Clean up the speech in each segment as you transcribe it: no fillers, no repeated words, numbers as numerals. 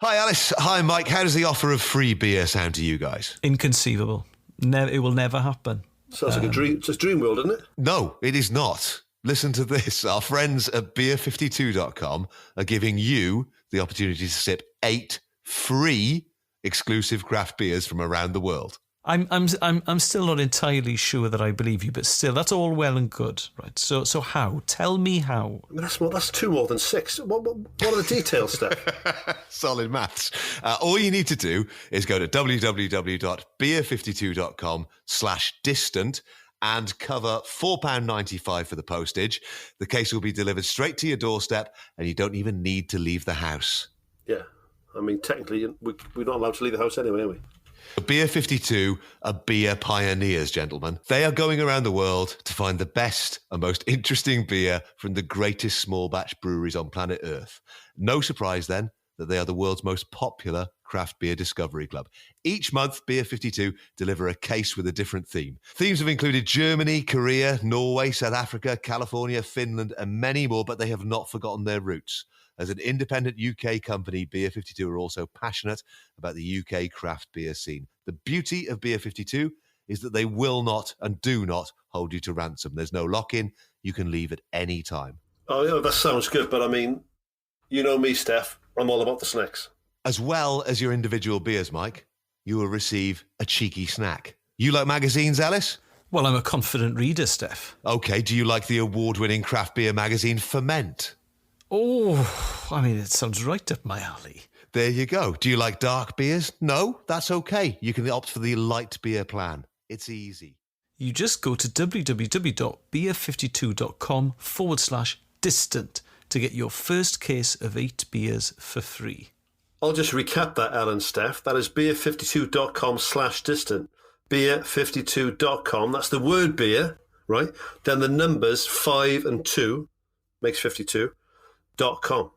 Hi, Alice. Hi, Mike. How does the offer of free beer sound to you guys? Inconceivable. It will never happen. Sounds like a dream. It's a dream world, isn't it? No, it is not. Listen to this. Our friends at beer52.com are giving you the opportunity to sip 8 free exclusive craft beers from around the world. I'm still not entirely sure that I believe you, but still, that's all well and good, right? So how? Tell me how. I mean, that's 2 more than 6. What are the details, Steph? Solid maths. All you need to do is go to www.beer52.com/distant and cover £4.95 for the postage. The case will be delivered straight to your doorstep and you don't even need to leave the house. Yeah. I mean, technically, we're not allowed to leave the house anyway, are we? Beer 52 are beer pioneers, gentlemen. They are going around the world to find the best and most interesting beer from the greatest small batch breweries on planet Earth. No surprise then that they are the world's most popular craft beer discovery club. Each month, Beer 52 deliver a case with a different theme. Themes have included Germany, Korea, Norway, South Africa, California, Finland, and many more, but they have not forgotten their roots. As an independent UK company, Beer 52 are also passionate about the UK craft beer scene. The beauty of Beer 52 is that they will not and do not hold you to ransom. There's no lock-in. You can leave at any time. Oh, yeah, that sounds good, but I mean, you know me, Steph. I'm all about the snacks. As well as your individual beers, Mike, you will receive a cheeky snack. You like magazines, Alice? Well, I'm a confident reader, Steph. Okay, do you like the award-winning craft beer magazine Ferment? Oh, I mean, it sounds right up my alley. There you go. Do you like dark beers? No, that's okay. You can opt for the light beer plan. It's easy. You just go to www.beer52.com/distant to get your first case of 8 beers for free. I'll just recap that, Alan, Steph. That is beer52.com/distant. Beer52.com. That's the word beer, right? Then the numbers 5 and 2 makes 52.com.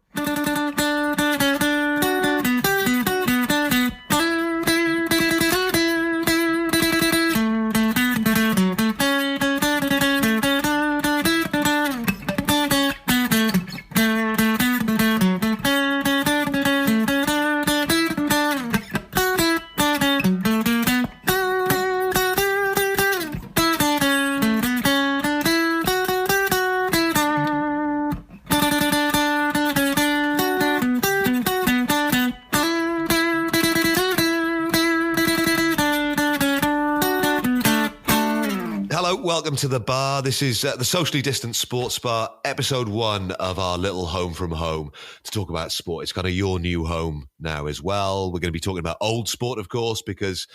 Welcome to the bar. This is the Socially Distant Sports Bar, episode 1 of our little home from home to talk about sport. It's kind of your new home now as well. We're going to be talking about old sport, of course, because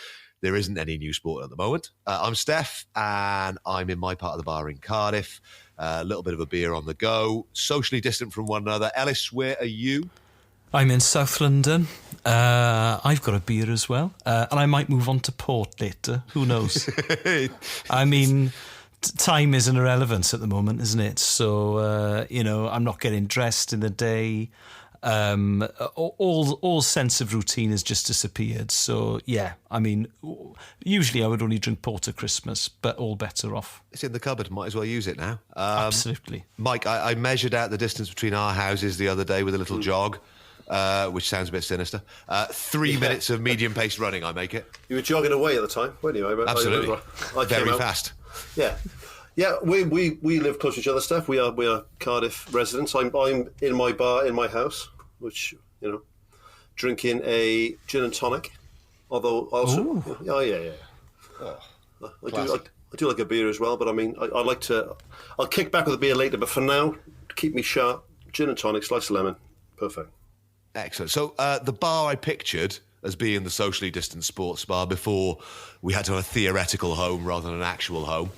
there isn't any new sport at the moment. I'm Steph, and I'm in my part of the bar in Cardiff. A little bit of a beer on the go, socially distant from one another. Ellis, where are you? I'm in South London. I've got a beer as well. And I might move on to port later. Who knows? I mean, time is an irrelevance at the moment, isn't it? So, I'm not getting dressed in the day. All sense of routine has just disappeared. So, yeah, I mean, usually I would only drink port at Christmas, but all better off. It's in the cupboard. Might as well use it now. Absolutely. Mike, I measured out the distance between our houses the other day with a little jog. Which sounds a bit sinister. 3 minutes of medium-paced running, I make it. You were jogging away at the time, weren't you? Absolutely. Very fast. Yeah. Yeah, we live close to each other, Steph. We are Cardiff residents. I'm in my bar, in my house, which, drinking a gin and tonic. Although, also... Ooh. Oh, yeah. I do like a beer as well, but I mean, I'll kick back with a beer later, but for now, to keep me sharp, gin and tonic, slice of lemon. Perfect. Excellent. So the bar I pictured as being the socially distant sports bar before we had to have a theoretical home rather than an actual home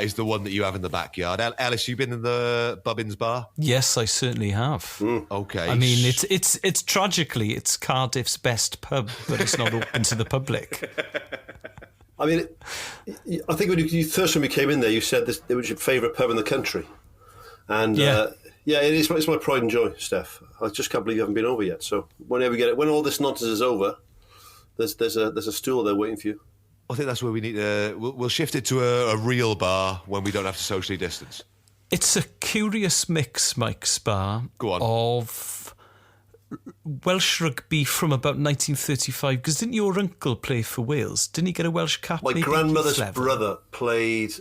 is the one that you have in the backyard. Alice, you been in the Bubbins bar? Yes, I certainly have. Okay. I mean, it's tragically, it's Cardiff's best pub, but it's not open to the public. I mean, I think when you first when we came in there, you said it was your favourite pub in the country. And yeah, it is. It's my pride and joy, Steph. I just can't believe you haven't been over yet. So whenever we get it, when all this nonsense is over, there's a stool there waiting for you. I think that's where we need to... We'll shift it to a real bar when we don't have to socially distance. It's a curious mix, Mike Spar, Go on. of Welsh rugby from about 1935, because didn't your uncle play for Wales? Didn't he get a Welsh cap? My grandmother's brother played,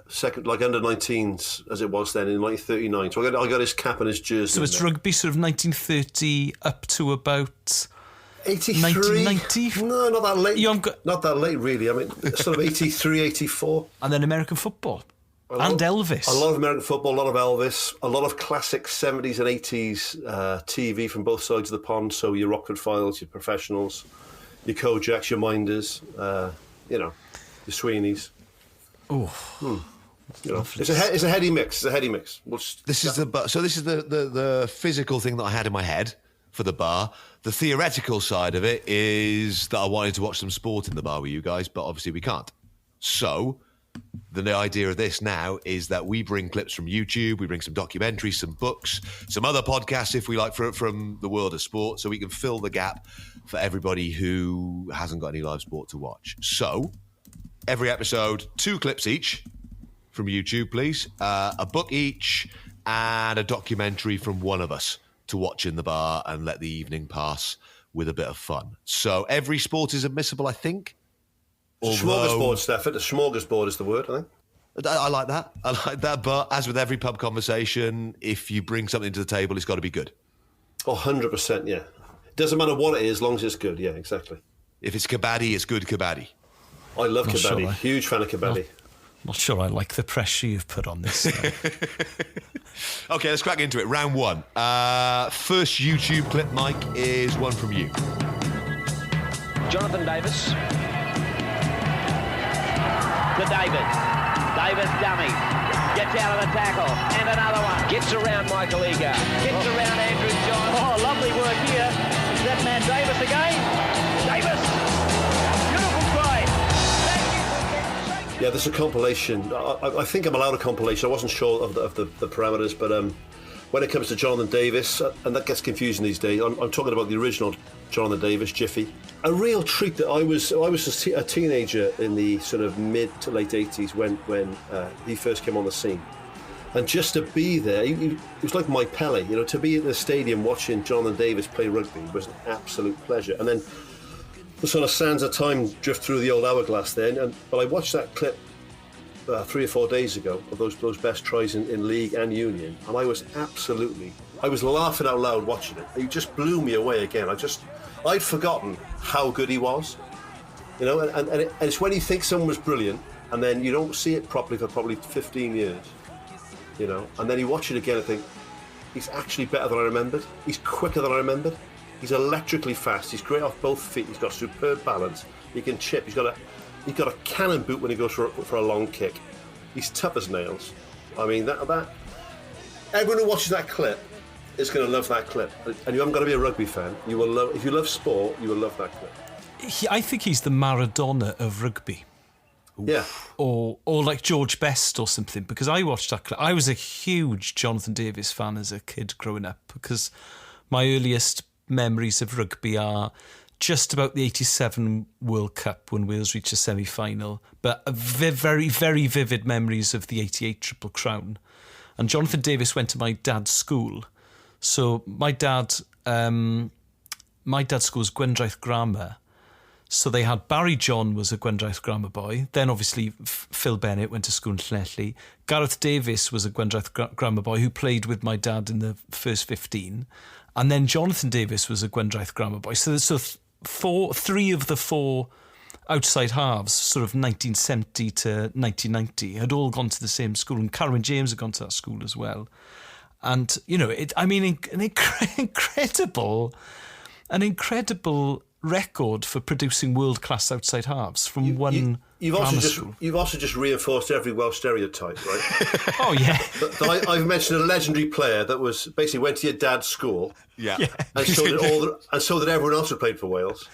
second, like under 19s as it was then in 1939. So I got his cap and his jersey. So it's rugby sort of 1930 up to about 83? 1990? No, not that late. Not that late, really. I mean, sort of 83, 84. And then American football. And Elvis. A lot of American football, a lot of Elvis, a lot of classic 70s and 80s TV from both sides of the pond. So your Rockford Files, your Professionals, your Kojaks, your Minders, your Sweeneys. Oh, it's a heady mix. It's a heady mix. This is the physical thing that I had in my head for the bar. The theoretical side of it is that I wanted to watch some sport in the bar with you guys, but obviously we can't. So the idea of this now is that we bring clips from YouTube, we bring some documentaries, some books, some other podcasts, if we like, from the world of sport, so we can fill the gap for everybody who hasn't got any live sport to watch. So, every episode, 2 clips each from YouTube, please, a book each, and a documentary from one of us to watch in the bar and let the evening pass with a bit of fun. So, every sport is admissible, I think. Smorgasbord, Steph. The smorgasbord is the word, I think. I like that. But as with every pub conversation, if you bring something to the table, it's got to be good. 100%, yeah. Doesn't matter what it is, as long as it's good. Yeah, exactly. If it's kabaddi, it's good kabaddi. I love kabaddi. Huge fan of kabaddi. Not sure I like the pressure you've put on this. Okay, let's crack into it. Round 1. First YouTube clip, Mike, is one from you. Jonathan Davies. To Davies. Davies dummy. Gets out of the tackle. And another one. Gets around Michael Eager. Gets around Andrew John. Oh, lovely work here. Is that man Davies again? Davies. Beautiful play. Yeah, there's a compilation. I think I'm allowed a compilation. I wasn't sure of the parameters, but when it comes to Jonathan Davies, and that gets confusing these days, I'm talking about the original Jonathan Davies, Jiffy. A real treat that I was a teenager in the sort of mid to late 80s when he first came on the scene. And just to be there, it was like my Pele, to be in the stadium watching Jonathan Davies play rugby was an absolute pleasure. And then the sort of sands of time drift through the old hourglass then. But I watched that clip 3 or 4 days ago of those best tries in league and union, and I was laughing out loud watching it. It just blew me away again. I'd forgotten how good he was, and it's when you think someone was brilliant and then you don't see it properly for probably 15 years, and then you watch it again and think, he's actually better than I remembered. He's quicker than I remembered. He's electrically fast. He's great off both feet. He's got superb balance. He can chip. He's got a cannon boot when he goes for a long kick. He's tough as nails. I mean, that everyone who watches that clip is going to love that clip. And you haven't got to be a rugby fan. You will love. If you love sport, you will love that clip. I think he's the Maradona of rugby. Yeah. Or like George Best or something, because I watched that clip. I was a huge Jonathan Davies fan as a kid growing up, because my earliest memories of rugby are just about the 87 World Cup when Wales reached a semi-final, but very, very vivid memories of the 88 Triple Crown. And Jonathan Davies went to my dad's school. So my dad's school was Gwendraeth Grammar. So they had Barry John was a Gwendraeth Grammar boy. Then obviously Phil Bennett went to school in Llanelli. Gareth Davies was a Gwendraeth Grammar boy who played with my dad in the first 15. And then Jonathan Davies was a Gwendraeth Grammar boy. So 3 of the 4 outside halves, sort of 1970 to 1990, had all gone to the same school, and Carwyn James had gone to that school as well. And an incredible record for producing world-class outside halves from one grammar school. You've also just reinforced every Welsh stereotype, right? Oh, yeah. I've mentioned a legendary player that was basically went to your dad's school, and so did everyone else who played for Wales.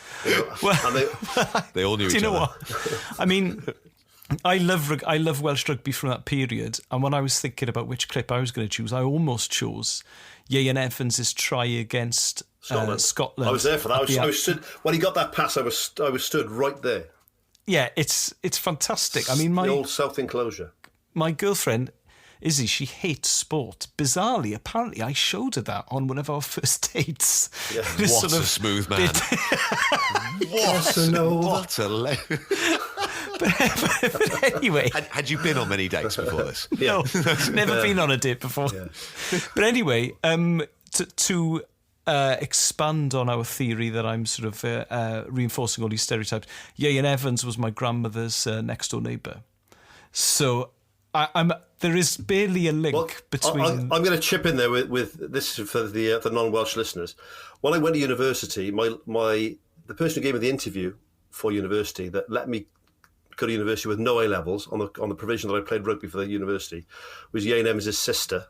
Well, and they all knew each other. Do you know what? I mean, I love Welsh rugby from that period, and when I was thinking about which clip I was going to choose, I almost chose Ieuan Evans' try against Scotland. I was there for that. I was stood when he got that pass. I was stood right there. Yeah, it's fantastic. I mean, the old South enclosure. My girlfriend Izzy, she hates sport. Bizarrely, apparently, I showed her that on one of our first dates. Yeah. What a smooth man. What a but anyway. Had you been on many dates before this? No, never been on a date before. Yeah. But anyway, to expand on our theory that I'm sort of reinforcing all these stereotypes, Ian Evans was my grandmother's next door neighbour. So there is barely a link between... I'm going to chip in there with this for the non-Welsh listeners. When I went to university, the person who gave me the interview for university that let me go to university with no A-levels on the provision that I played rugby for the university was Ian Evans' sister.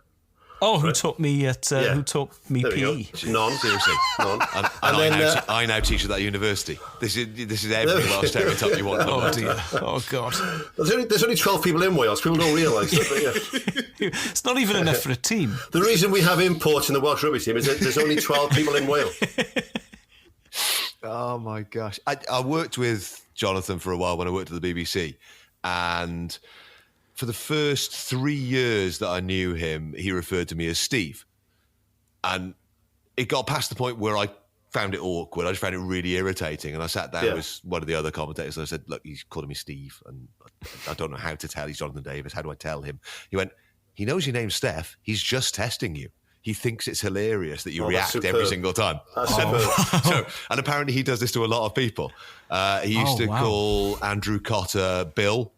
Oh, who taught me who taught me PE? None, seriously, none. And I now teach at that university. This is every Welsh stereotype you want. Oh dear, oh God. There's only 12 people in Wales. People don't realise that. Yeah. It's not even enough for a team. The reason we have imports in the Welsh rugby team is that there's only 12 people in Wales. Oh my gosh! I worked with Jonathan for a while when I worked at the BBC, and for the first 3 years that I knew him, he referred to me as Steve. And it got past the point where I found it awkward. I just found it really irritating. And I sat down with one of the other commentators and I said, look, he's calling me Steve. And I don't know how to tell he's Jonathan Davies. How do I tell him? He went, he knows your name's Steff. He's just testing you. He thinks it's hilarious that you react every single time. And apparently he does this to a lot of people. He used to call Andrew Cotter Bill,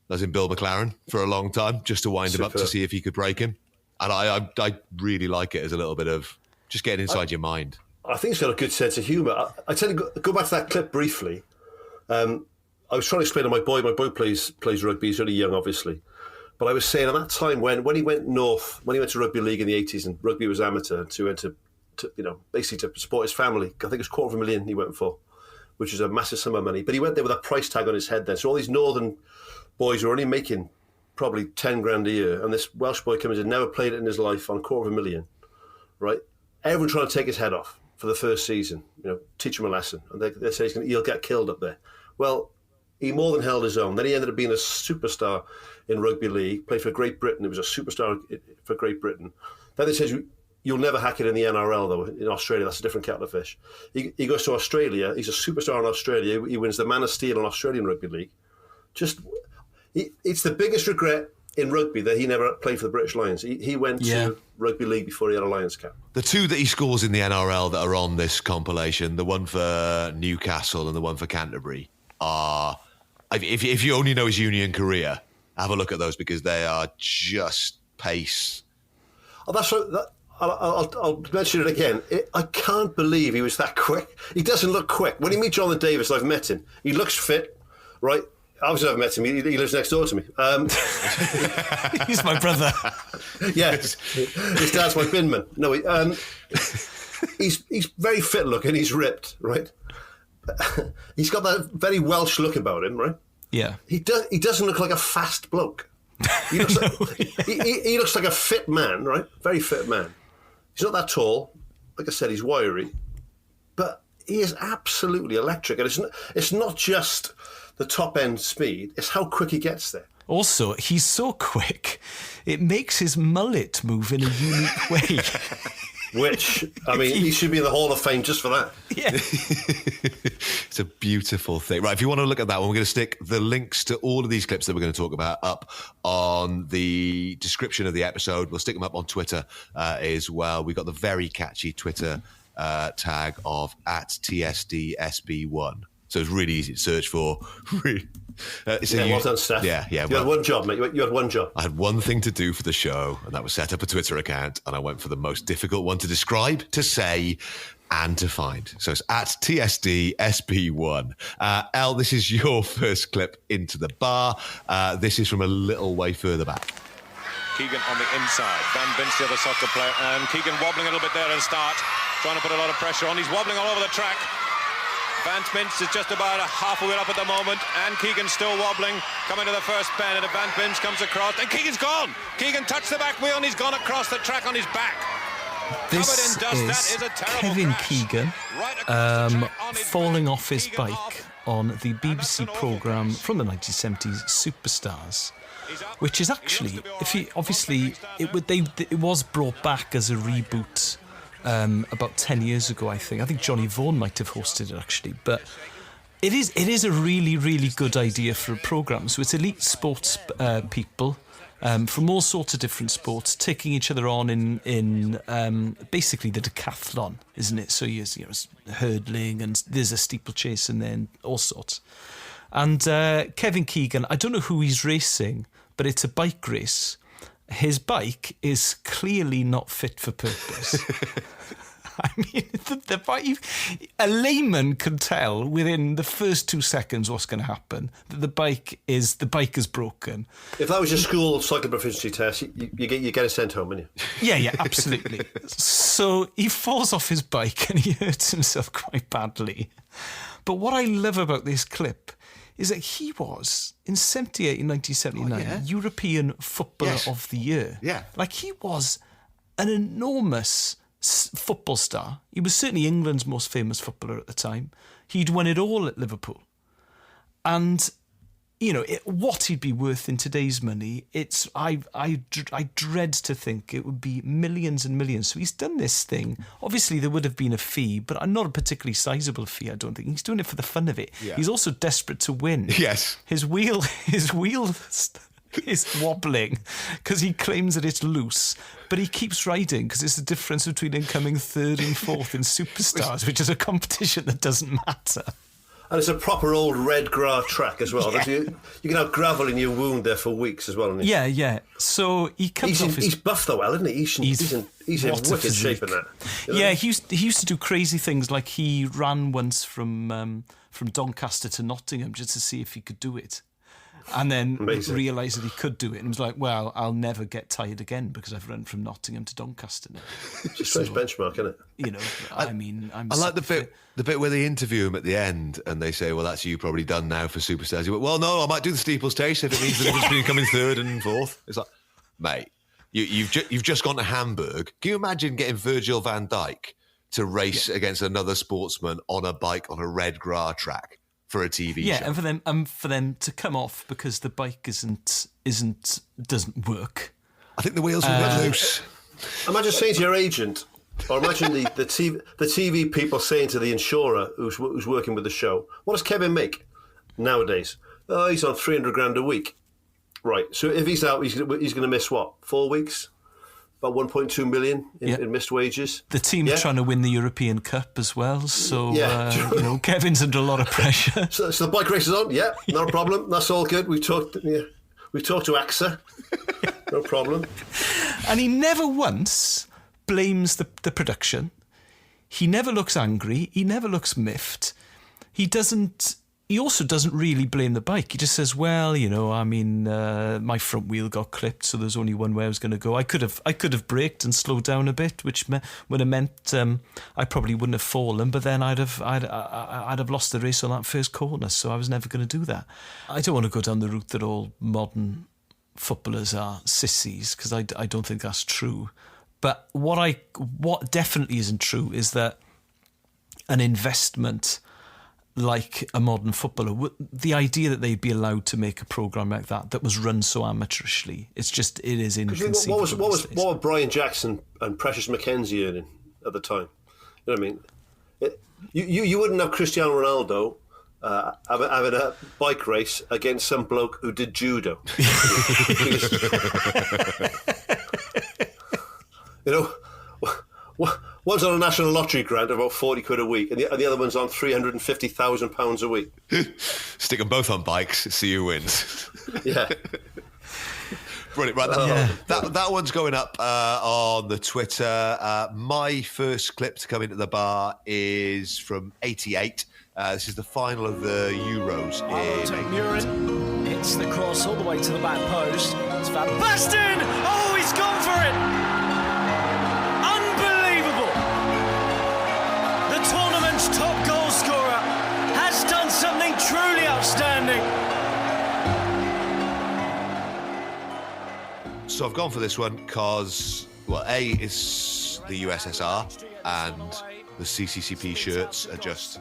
as in Bill McLaren, for a long time, just to wind him up to see if he could break him. And I really like it as a little bit of just getting inside your mind. I think he's got a good sense of humour. I tend to go back to that clip briefly. I was trying to explain to my boy. My boy plays rugby. He's really young, obviously. But I was saying at that time when he went north, when he went to rugby league in the 80s and rugby was amateur, to basically to support his family. I think it was $250,000 he went for, which is a massive sum of money. But he went there with a price tag on his head then. So all these northern boys were only making probably 10 grand a year, and this Welsh boy comes in, never played it in his life, on $250,000, right? Everyone trying to take his head off for the first season, teach him a lesson. And they say he'll get killed up there. Well, he more than held his own. Then he ended up being a superstar in rugby league, played for Great Britain. He was a superstar for Great Britain. Then they says, you'll never hack it in the NRL, though. In Australia, that's a different kettle of fish. He goes to Australia. He's a superstar in Australia. He wins the Man of Steel in Australian Rugby League. It's the biggest regret in rugby that he never played for the British Lions. He went to rugby league before he had a Lions cap. The two that he scores in the NRL that are on this compilation, the one for Newcastle and the one for Canterbury, are, if you only know his Union career, have a look at those because they are just pace. Oh, that's right. I'll mention it again. I can't believe he was that quick. He doesn't look quick. When you meet Jonathan Davies, I've met him. He looks fit, right? Obviously, I've met him. He lives next door to me. He's my brother. Yes, his dad's my binman. No, he's very fit looking. He's ripped, right? He's got that very Welsh look about him, right? Yeah. He doesn't look like a fast bloke. He looks he looks like a fit man, right? Very fit man. He's not that tall. Like I said, he's wiry, but he is absolutely electric. And it's not just the top end speed, it's how quick he gets there. Also, he's so quick, it makes his mullet move in a unique way. Which, I mean, he should be in the Hall of Fame just for that. Yeah. It's a beautiful thing. Right, if you want to look at that one, we're going to stick the links to all of these clips that we're going to talk about up on the description of the episode. We'll stick them up on Twitter as well. We've got the very catchy Twitter tag of @TSDSB1. So it's really easy to search for. Well done, Steff. Yeah. You had one job, mate. You had one job. I had one thing to do for the show, and that was set up a Twitter account, and I went for the most difficult one to describe, to say, and to find. So it's @TSDSB1. Elle, this is your first clip into the bar. This is from a little way further back. Keegan on the inside. Van Bint's the other soccer player, and Keegan wobbling a little bit there at start, trying to put a lot of pressure on. He's wobbling all over the track. Van Bint's is just about half a wheel up at the moment, and Keegan's still wobbling, coming to the first bend, and Van Bint's comes across, and Keegan's gone! Keegan touched the back wheel, and he's gone across the track on his back. This is Kevin Keegan falling off his bike on the BBC programme from the 1970s, Superstars. which is actually, it was brought back as a reboot about 10 years ago, I think. I think Johnny Vaughan might have hosted it, actually. But it is a really, really good idea for a programme. So it's elite sports people from all sorts of different sports taking each other on in basically the decathlon, isn't it? So there's hurdling and there's a steeplechase and then all sorts. And Kevin Keegan, I don't know who he's racing, but it's a bike race. His bike is clearly not fit for purpose. I mean, the bike, a layman can tell within the first 2 seconds what's going to happen. That the bike is broken. If that was your school cycle proficiency test, you get it sent home, wouldn't you? Yeah, absolutely. So he falls off his bike and he hurts himself quite badly. But what I love about this clip is that he was, in 78 and 1979, European Footballer of the Year. Yeah. Like, he was an enormous football star. He was certainly England's most famous footballer at the time. He'd won it all at Liverpool. And, what he'd be worth in today's money, I dread to think it would be millions and millions. So he's done this thing. Obviously, there would have been a fee, but not a particularly sizable fee, I don't think. He's doing it for the fun of it. Yeah. He's also desperate to win. Yes. His wheel is wobbling because he claims that it's loose, but he keeps riding because it's the difference between him coming third and fourth in Superstars, which is a competition that doesn't matter. And it's a proper old red grass track as well. Yeah. You can have gravel in your wound there for weeks as well. Isn't he? Yeah. So he comes off he's buffed though, well, isn't he? He's in wicked shape in that. Yeah, he used to do crazy things, like he ran once from Doncaster to Nottingham just to see if he could do it. And then realised that he could do it, and was like, "Well, I'll never get tired again because I've run from Nottingham to Doncaster now." It's a strange benchmark, isn't it? I like the bit where they interview him at the end, and they say, "Well, that's you probably done now for Superstars." He went, "Well, no, I might do the steeplechase if it means the difference between coming third and fourth." It's like, mate, you've just gone to Hamburg. Can you imagine getting Virgil van Dijk to race against another sportsman on a bike on a red grass track for a TV show? Yeah, and for them to come off because the bike doesn't work. I think the wheels will get loose. Imagine saying to your agent, or imagine the TV people saying to the insurer who's working with the show, "What does Kevin make nowadays?" "Oh, he's on 300 grand a week." Right. So if he's out, he's going to miss what? 4 weeks. About 1.2 million in missed wages. The team's trying to win the European Cup as well, so Kevin's under a lot of pressure. So the bike race is on. Yeah, not a problem. That's all good. We've talked to AXA. No problem. And he never once blames the production. He never looks angry. He never looks miffed. He also doesn't really blame the bike. He just says, "Well, my front wheel got clipped, so there's only one way I was going to go. I could have braked and slowed down a bit, which would have meant I probably wouldn't have fallen. But then I'd have lost the race on that first corner. So I was never going to do that. I don't want to go down the route that all modern footballers are sissies, because I don't think that's true. But what definitely isn't true is that an investment like a modern footballer, the idea that they'd be allowed to make a programme like that was run so amateurishly, it is inconceivable. What were Brian Jackson and Precious McKenzie earning at the time? You know what I mean? You wouldn't have Cristiano Ronaldo having a bike race against some bloke who did judo. One's on a national lottery grant of about 40 quid a week, and the other one's on £350,000 a week. Stick them both on bikes, see who wins. Yeah. Brilliant. Right, that one's going up on the Twitter. My first clip to come into the bar is from 88. This is the final of the Euros in Murin hits the cross all the way to the back post. It's Van Basten! Oh, he's gone for it! Top goal scorer has done something truly outstanding. So I've gone for this one because, well, A, it's the USSR and the CCCP shirts are just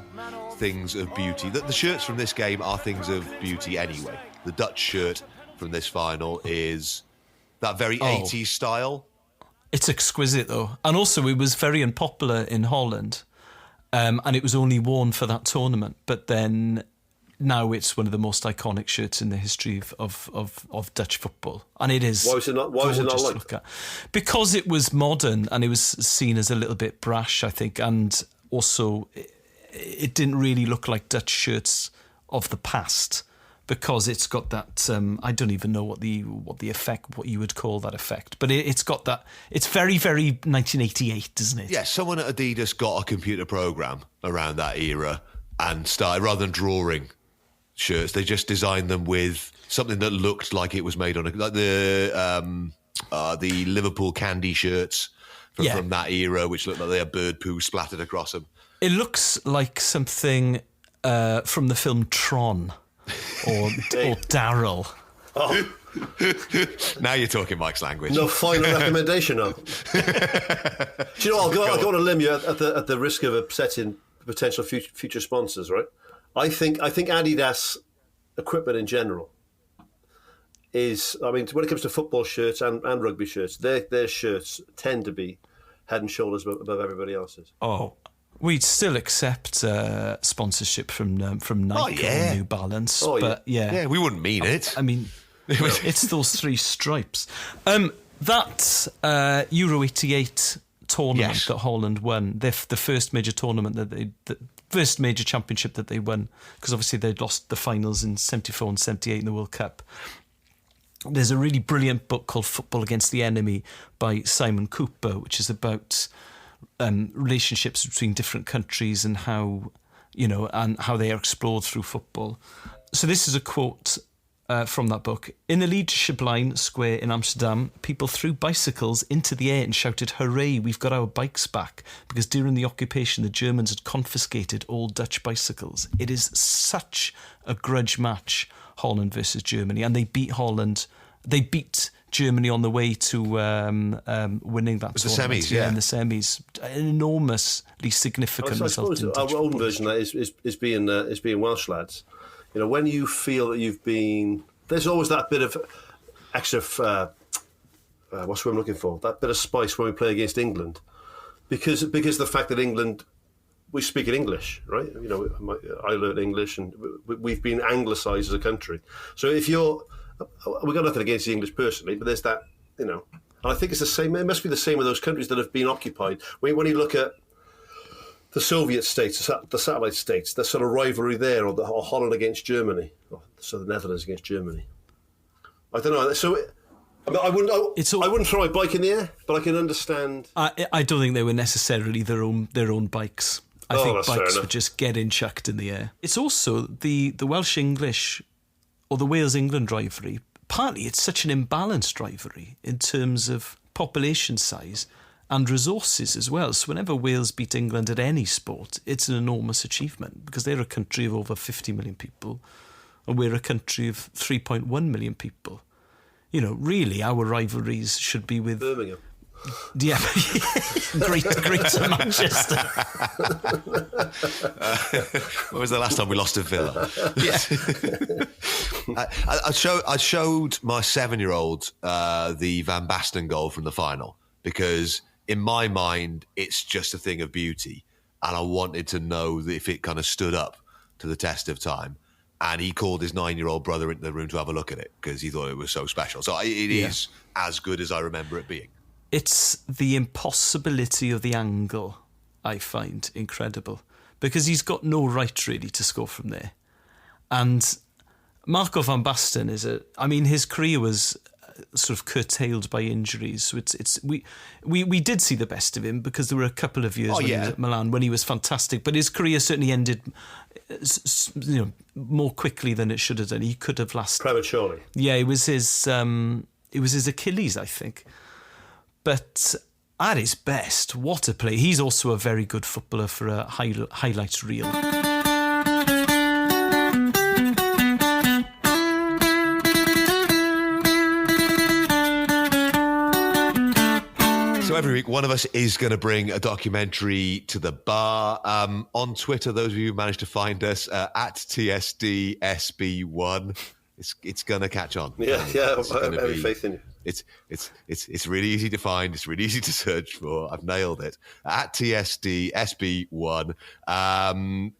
things of beauty. The shirts from this game are things of beauty anyway. The Dutch shirt from this final is that very 80s style. It's exquisite, though. And also, it was very unpopular in Holland, and it was only worn for that tournament. But then now it's one of the most iconic shirts in the history of Dutch football. And it is. Why was it not look at. Because it was modern and it was seen as a little bit brash, I think. And also, it didn't really look like Dutch shirts of the past. Because it's got that, I don't even know what the effect, what you would call that effect, but it's got that. It's very, very 1988, isn't it? Yeah, someone at Adidas got a computer program around that era and started, rather than drawing shirts, they just designed them with something that looked like it was made on like the Liverpool candy shirts from that era, which looked like they had bird poo splattered across them. It looks like something from the film Tron. Or Daryl. Oh. Now you're talking Mike's language. No final recommendation, no. Do you know, I'll go on a limb here at the risk of upsetting potential future sponsors, right? I think Adidas equipment in general is, I mean, when it comes to football shirts and rugby shirts, their shirts tend to be head and shoulders above everybody else's. Oh, we'd still accept sponsorship from Nike or New Balance, yeah, we wouldn't mean it. I mean, it's those three stripes. That Euro '88 tournament that Holland won, the first major tournament the first major championship that they won, because obviously they'd lost the finals in '74 and '78 in the World Cup. There's a really brilliant book called Football Against the Enemy by Simon Cooper, which is about relationships between different countries and how they are explored through football. So this is a quote from that book. In the Leadership Line Square in Amsterdam, people threw bicycles into the air and shouted, "Hooray, we've got our bikes back," because during the occupation the Germans had confiscated all Dutch bicycles. It is such a grudge match, Holland versus Germany, and they beat Holland. They beat Germany on the way to winning that tournament. The semis, yeah. In the semis. An enormously significant result. I suppose our own version of that is being Welsh lads. You know, when you feel that you've been... There's always that bit of extra... what's what I'm looking for? That bit of spice when we play against England. Because the fact that England... We speak in English, right? You know, I learned English and we've been anglicised as a country. So if you're... We've got nothing against the English personally, but there's that, you know. And I think it's the same. It must be the same with those countries that have been occupied. When you look at the Soviet states, the satellite states, there's sort of rivalry there, or Holland against Germany, so the Netherlands against Germany. I don't know. So I wouldn't throw a bike in the air, but I can understand. I don't think they were necessarily their own bikes. I think bikes were just getting chucked in the air. It's also the Welsh English or the Wales England rivalry. Partly it's such an imbalanced rivalry in terms of population size and resources as well. So whenever Wales beat England at any sport, it's an enormous achievement because they're a country of over 50 million people and we're a country of 3.1 million people. You know, really, our rivalries should be with Birmingham. Yeah, Greater Manchester. When was the last time we lost to Villa? Yes. I showed my 7-year-old the Van Basten goal from the final because in my mind it's just a thing of beauty, and I wanted to know if it kind of stood up to the test of time. And he called his 9-year-old brother into the room to have a look at it because he thought it was so special. So it is as good as I remember it being. It's the impossibility of the angle I find incredible because he's got no right really to score from there. And Marco van Basten his career was sort of curtailed by injuries. So we did see the best of him because there were a couple of years when he was at Milan when he was fantastic, but his career certainly ended more quickly than it should have done. He could have lasted prematurely. Yeah, it was his Achilles, I think. But at his best, what a play. He's also a very good footballer for a highlights reel. So every week, one of us is going to bring a documentary to the bar. On Twitter, those of you who managed to find us, at TSDSB1, it's gonna catch on. Yeah. I have every faith in you. It's really easy to find. It's really easy to search for. I've nailed it. At TSD SB1,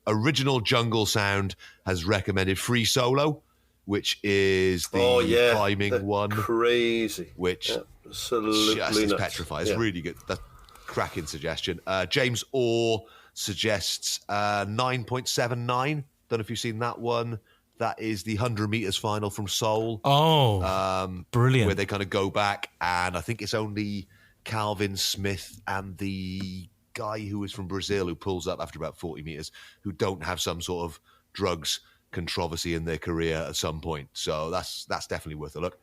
Original Jungle Sound has recommended Free Solo, which is the climbing one. Crazy. Which absolutely just is nuts. petrified. It's really good. That's cracking suggestion. James Orr suggests 9.79. Don't know if you've seen that one. That is the 100 metres final from Seoul. Oh, brilliant. Where they kind of go back, and I think it's only Calvin Smith and the guy who is from Brazil who pulls up after about 40 metres, who don't have some sort of drugs controversy in their career at some point. So that's definitely worth a look.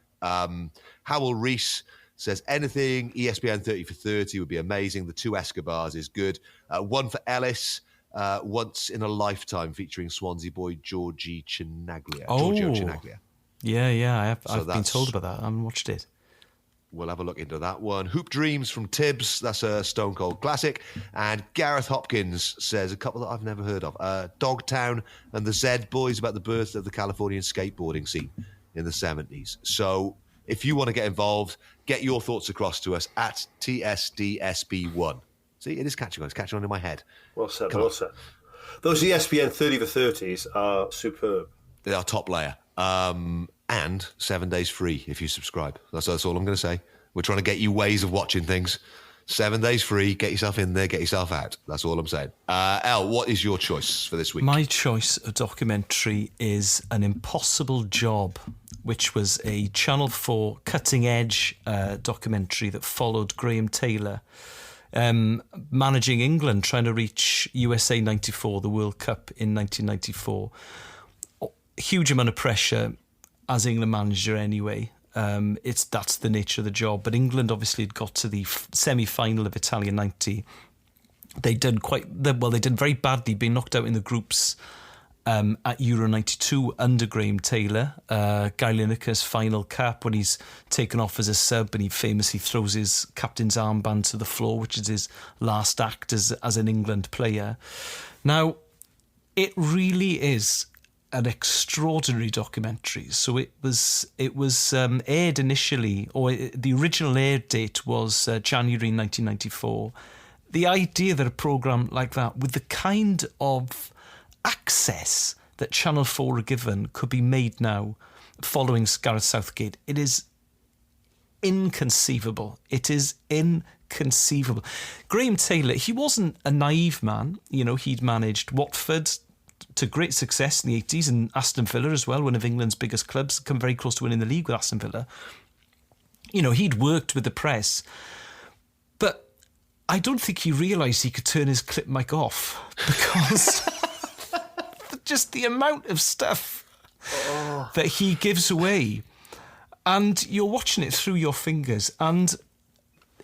Howell Reese says anything ESPN 30 for 30 would be amazing. The 2 Escobars is good. One for Ellis. Once in a Lifetime featuring Swansea boy Giorgio Chinaglia. Yeah, I've been told about that. I haven't watched it. We'll have a look into that one. Hoop Dreams from Tibbs, that's a Stone Cold classic. And Gareth Hopkins says a couple that I've never heard of. Dogtown and the Z Boys, about the birth of the Californian skateboarding scene in the 70s. So if you want to get involved, get your thoughts across to us at TSDSB1. See, it is catching on. It's catching on in my head. Well said. Those ESPN 30 for 30s are superb. They are top layer. And 7 days free if you subscribe. That's all I'm going to say. We're trying to get you ways of watching things. 7 days free. Get yourself in there. Get yourself out. That's all I'm saying. Elle, what is your choice for this week? My choice of documentary is An Impossible Job, which was a Channel 4 cutting-edge documentary that followed Graham Taylor managing England, trying to reach USA 94, the World Cup in 1994. Huge amount of pressure as England manager anyway. That's the nature of the job. But England obviously had got to the semi-final of Italia 90. They did very badly, being knocked out in the groups at Euro 92 under Graham Taylor. Guy Lineker's final cap when he's taken off as a sub and he famously throws his captain's armband to the floor, which is his last act as an England player. Now, it really is an extraordinary documentary. So it was aired initially, or the original air date was January 1994. The idea that a programme like that, with the kind of access that Channel 4 are given, could be made now following Gareth Southgate, it is inconceivable. It is inconceivable. Graham Taylor, he wasn't a naive man. You know, he'd managed Watford to great success in the 80s, and Aston Villa as well, one of England's biggest clubs, come very close to winning the league with Aston Villa. You know, he'd worked with the press, but I don't think he realised he could turn his clip mic off, because just the amount of stuff that he gives away, and you're watching it through your fingers, and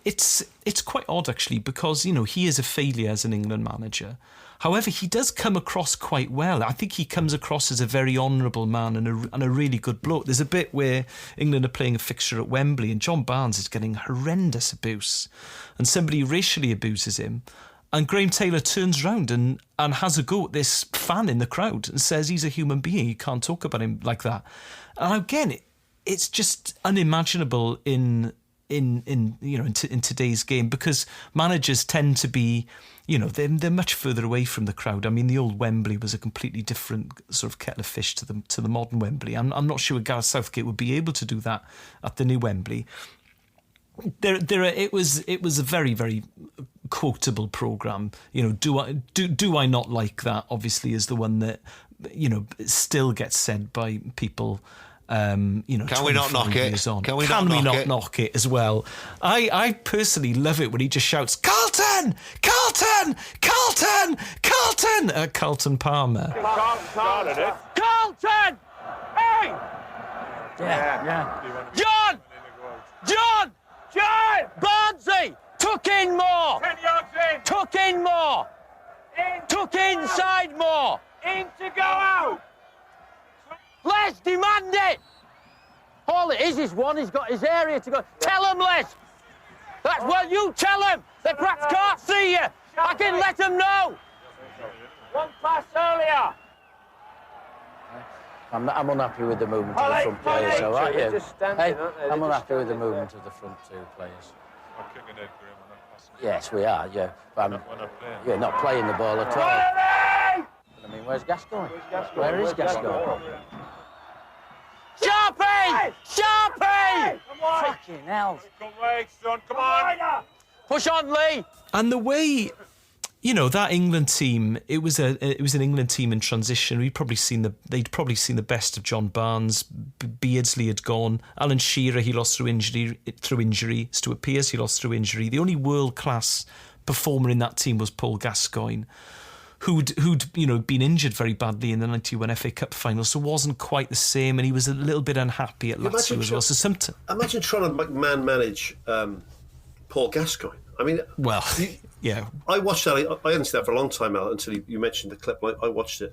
it's quite odd actually, because, you know, he is a failure as an England manager. However, he does come across quite well. I think he comes across as a very honourable man and a really good bloke. There's a bit where England are playing a fixture at Wembley and John Barnes is getting horrendous abuse, and somebody racially abuses him, and Graham Taylor turns round and has a go at this fan in the crowd and says he's a human being, you can't talk about him like that. And again, it's just unimaginable in today's game, because managers tend to be, you know, they're much further away from the crowd. I mean, the old Wembley was a completely different sort of kettle of fish to the modern Wembley. I'm not sure Gareth Southgate would be able to do that at the new Wembley. It was a very, very quotable programme. You know, do I not like that? Obviously, is the one that, you know, still gets said by people. Can we not knock it? Can we not knock it as well? I personally love it when he just shouts, Carlton! Carlton! Carlton! Carlton! At Carlton Palmer. Carlton! Hey! Yeah. John! Barnsley! Tuck in more! 10 yards in! Tuck in more! Tuck inside more! In to go out! Les, demand it! All it is one, he's got his area to go. Tell him, Les! That's what you tell him! They perhaps can't see you! I can let them know! One pass earlier! I'm unhappy with the movement of the front players, all right? Hey, I'm unhappy with the movement of the front two players. Yes, we are, yeah. But not playing the ball at all. I mean, where's Gascoigne? Where is Gascoigne? Sharpie! Sharpie! Fucking hell. Come on. Push on, Lee! And the way, that England team, it was an England team in transition. They'd probably seen the best of John Barnes. Beardsley had gone. Alan Shearer, he lost through injury. Stuart Pearce, he lost through injury. The only world-class performer in that team was Paul Gascoigne, who'd been injured very badly in the 91 FA Cup final, so wasn't quite the same, and he was a little bit unhappy at Lazio as well. So imagine trying to manage Paul Gascoigne. I mean, well, yeah. I watched that. I hadn't seen that for a long time, Al, until you mentioned the clip. I watched it.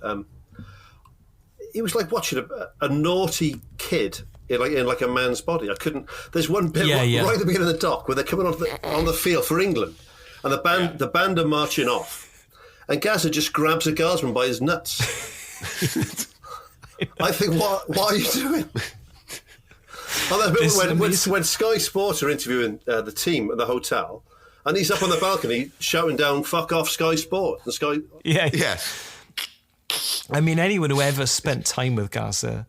It was like watching a naughty kid in a man's body. I couldn't. There's one bit right at the beginning of the doc where they're coming on the field for England, and the band are marching off. And Gazza just grabs a guardsman by his nuts. I think, what are you doing? When Sky Sports are interviewing the team at the hotel, and he's up on the balcony shouting down, "Fuck off, Sky Sport!" And Sky, yes. I mean, anyone who ever spent time with Gazza,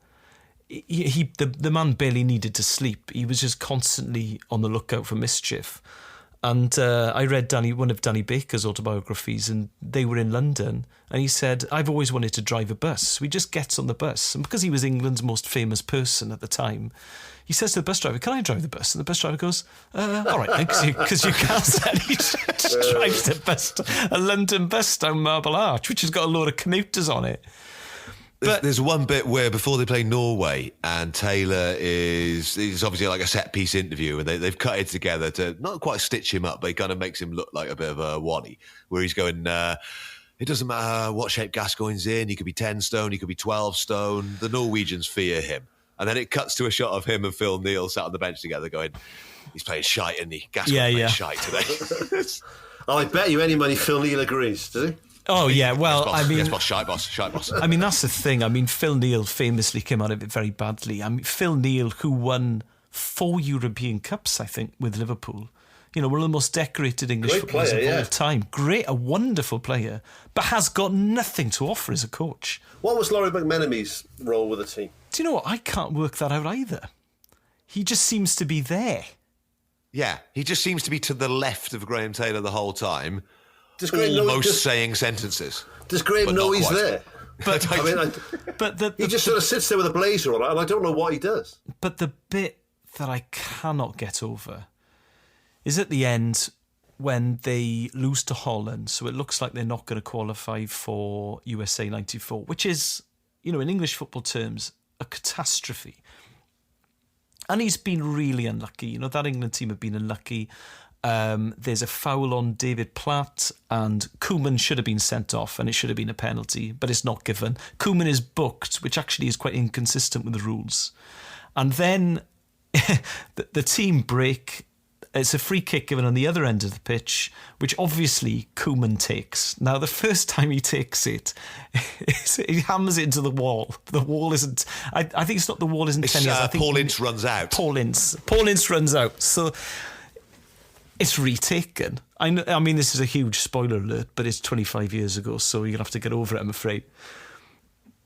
the man barely needed to sleep. He was just constantly on the lookout for mischief. And I read one of Danny Baker's autobiographies, and they were in London, and he said, "I've always wanted to drive a bus." So he just gets on the bus, and because he was England's most famous person at the time, he says to the bus driver, "Can I drive the bus?" And the bus driver goes, "All right, because you can't." And he just drives the bus, a London bus down Marble Arch, which has got a load of commuters on it. But there's one bit where before they play Norway, and Taylor is obviously like a set piece interview, and they've cut it together to not quite stitch him up, but it kind of makes him look like a bit of a waddy, where he's going, it doesn't matter what shape Gascoigne's in, he could be 10 stone, he could be 12 stone, the Norwegians fear him. And then it cuts to a shot of him and Phil Neal sat on the bench together going, he's playing shite, isn't he? Gascoigne playing shite today. I bet you any money Phil Neal agrees, does he? Oh, yeah, well, yes, boss. I mean... Yes, boss, shite boss. I mean, that's the thing. I mean, Phil Neal famously came out of it very badly. I mean, Phil Neal, who won 4 European Cups, I think, with Liverpool. One of the most decorated English footballers of all time. A wonderful player, but has got nothing to offer as a coach. What was Laurie McMenemy's role with the team? Do you know what? I can't work that out either. He just seems to be there. Yeah, he just seems to be to the left of Graham Taylor the whole time. Does Graham almost saying sentences. Does Graham know he's there? But he just sort of sits there with a blazer on, and I don't know what he does. But the bit that I cannot get over is at the end when they lose to Holland, so it looks like they're not going to qualify for USA 94, which is, in English football terms, a catastrophe. And he's been really unlucky. That England team have been unlucky. There's a foul on David Platt, and Koeman should have been sent off, and it should have been a penalty, but it's not given. Koeman is booked, which actually is quite inconsistent with the rules. And then the team break. It's a free kick given on the other end of the pitch, which obviously Koeman takes. Now, the first time he takes it, he hammers it into the wall. The wall isn't... I think it's not the wall isn't 10 yards. I think Paul Ince runs out. Paul Ince runs out. So it's retaken. I mean, this is a huge spoiler alert, but it's 25 years ago, so you're going to have to get over it, I'm afraid.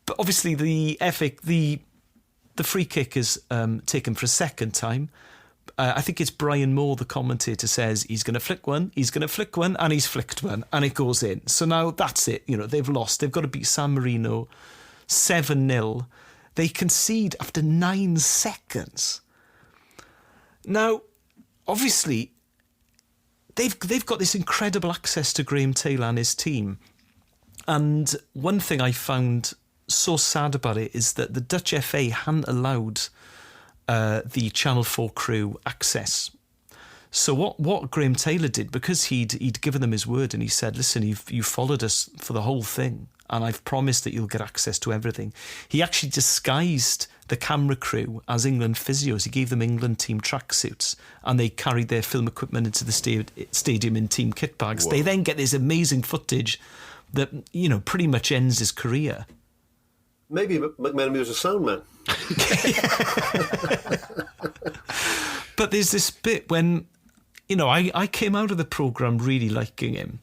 But obviously the free kick is taken for a second time. I think it's Brian Moore, the commentator, says he's going to flick one, and he's flicked one, and it goes in. So now that's it. They've lost. They've got to beat San Marino 7-0. They concede after 9 seconds. Now, obviously, they've got this incredible access to Graham Taylor and his team. And one thing I found so sad about it is that the Dutch FA hadn't allowed the Channel 4 crew access. So what Graham Taylor did, because he'd given them his word and he said, listen, you've followed us for the whole thing and I've promised that you'll get access to everything. He actually disguised the camera crew as England physios. He gave them England team tracksuits and they carried their film equipment into the stadium in team kit bags. Whoa. They then get this amazing footage that, pretty much ends his career. Maybe McMenemy was a sound man. But there's this bit when, I came out of the programme really liking him.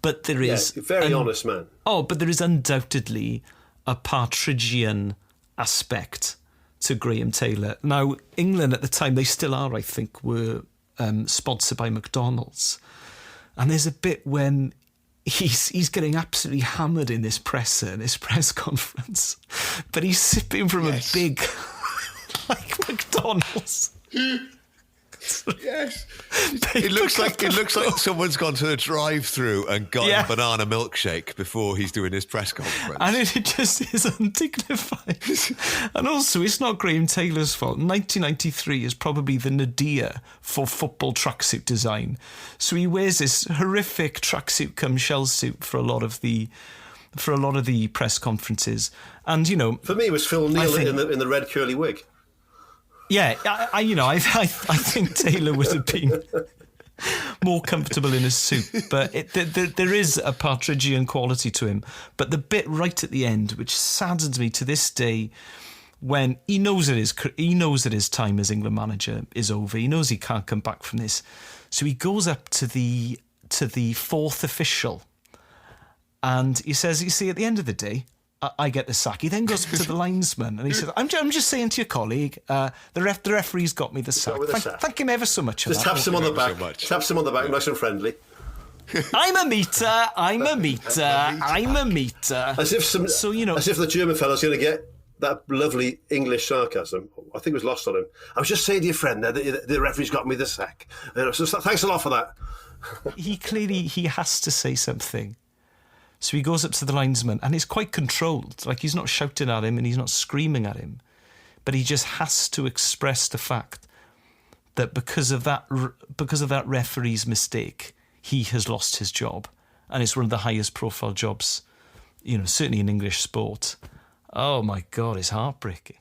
But there is... very honest man. Oh, but there is undoubtedly a Partridgian aspect to Graham Taylor. Now, England at the time, they still are, I think, were sponsored by McDonald's. And there's a bit when he's getting absolutely hammered in this press conference, but he's sipping from a big, like McDonald's. Yes, it looks like someone's gone to a drive-through and got a banana milkshake before he's doing his press conference, and it just is undignified. And also, it's not Graham Taylor's fault. 1993 is probably the nadir for football tracksuit design, so he wears this horrific tracksuit cum shell suit for a lot of the press conferences. And for me, it was Phil Neal in the red curly wig. Yeah, I think Taylor would have been more comfortable in a suit, but there is a Partridgian quality to him. But the bit right at the end, which saddens me to this day, when he knows that his time as England manager is over, he knows he can't come back from this, so he goes up to the fourth official, and he says, "You see, at the end of the day, I get the sack." He then goes up to the linesman and he says, I'm just saying to your colleague, the referee's got me the sack. Thank him ever so much for that. Just taps him on the back. Taps him on the back, nice and friendly. I'm a meter. As if the German fellow's going to get that lovely English sarcasm. I think it was lost on him. I was just saying to your friend there that the referee's got me the sack. So thanks a lot for that. He has to say something. So he goes up to the linesman and he's quite controlled. Like, he's not shouting at him and he's not screaming at him. But he just has to express the fact that because of that referee's mistake, he has lost his job. And it's one of the highest profile jobs, certainly in English sport. Oh my God, it's heartbreaking.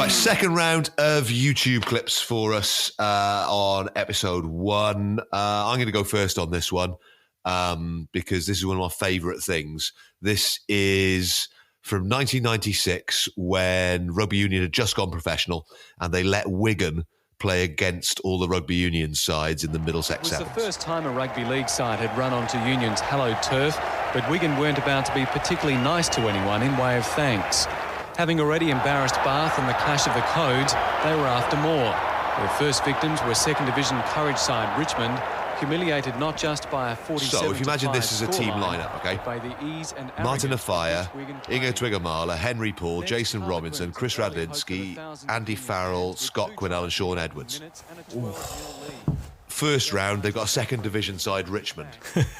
Second round of YouTube clips for us on episode 1. I'm going to go first on this one because this is one of my favourite things. This is from 1996 when rugby union had just gone professional and they let Wigan play against all the rugby union sides in the Middlesex Sevens. It was the first time a rugby league side had run onto Union's hallowed turf, but Wigan weren't about to be particularly nice to anyone in way of thanks. Having already embarrassed Bath in the clash of the codes, they were after more. Their first victims were second division Courage side Richmond, humiliated not just by a 47-5 So if you imagine this as a team scoreline, lineup, okay? by the ease and Martin arrogance Afire, with which Wigan Ingo played. Twiggermala, Henry Paul, Jason Robinson, Chris Radlinsky, Andy Farrell, Scott Quinnell and Sean Edwards. First round, they've got a second division side Richmond.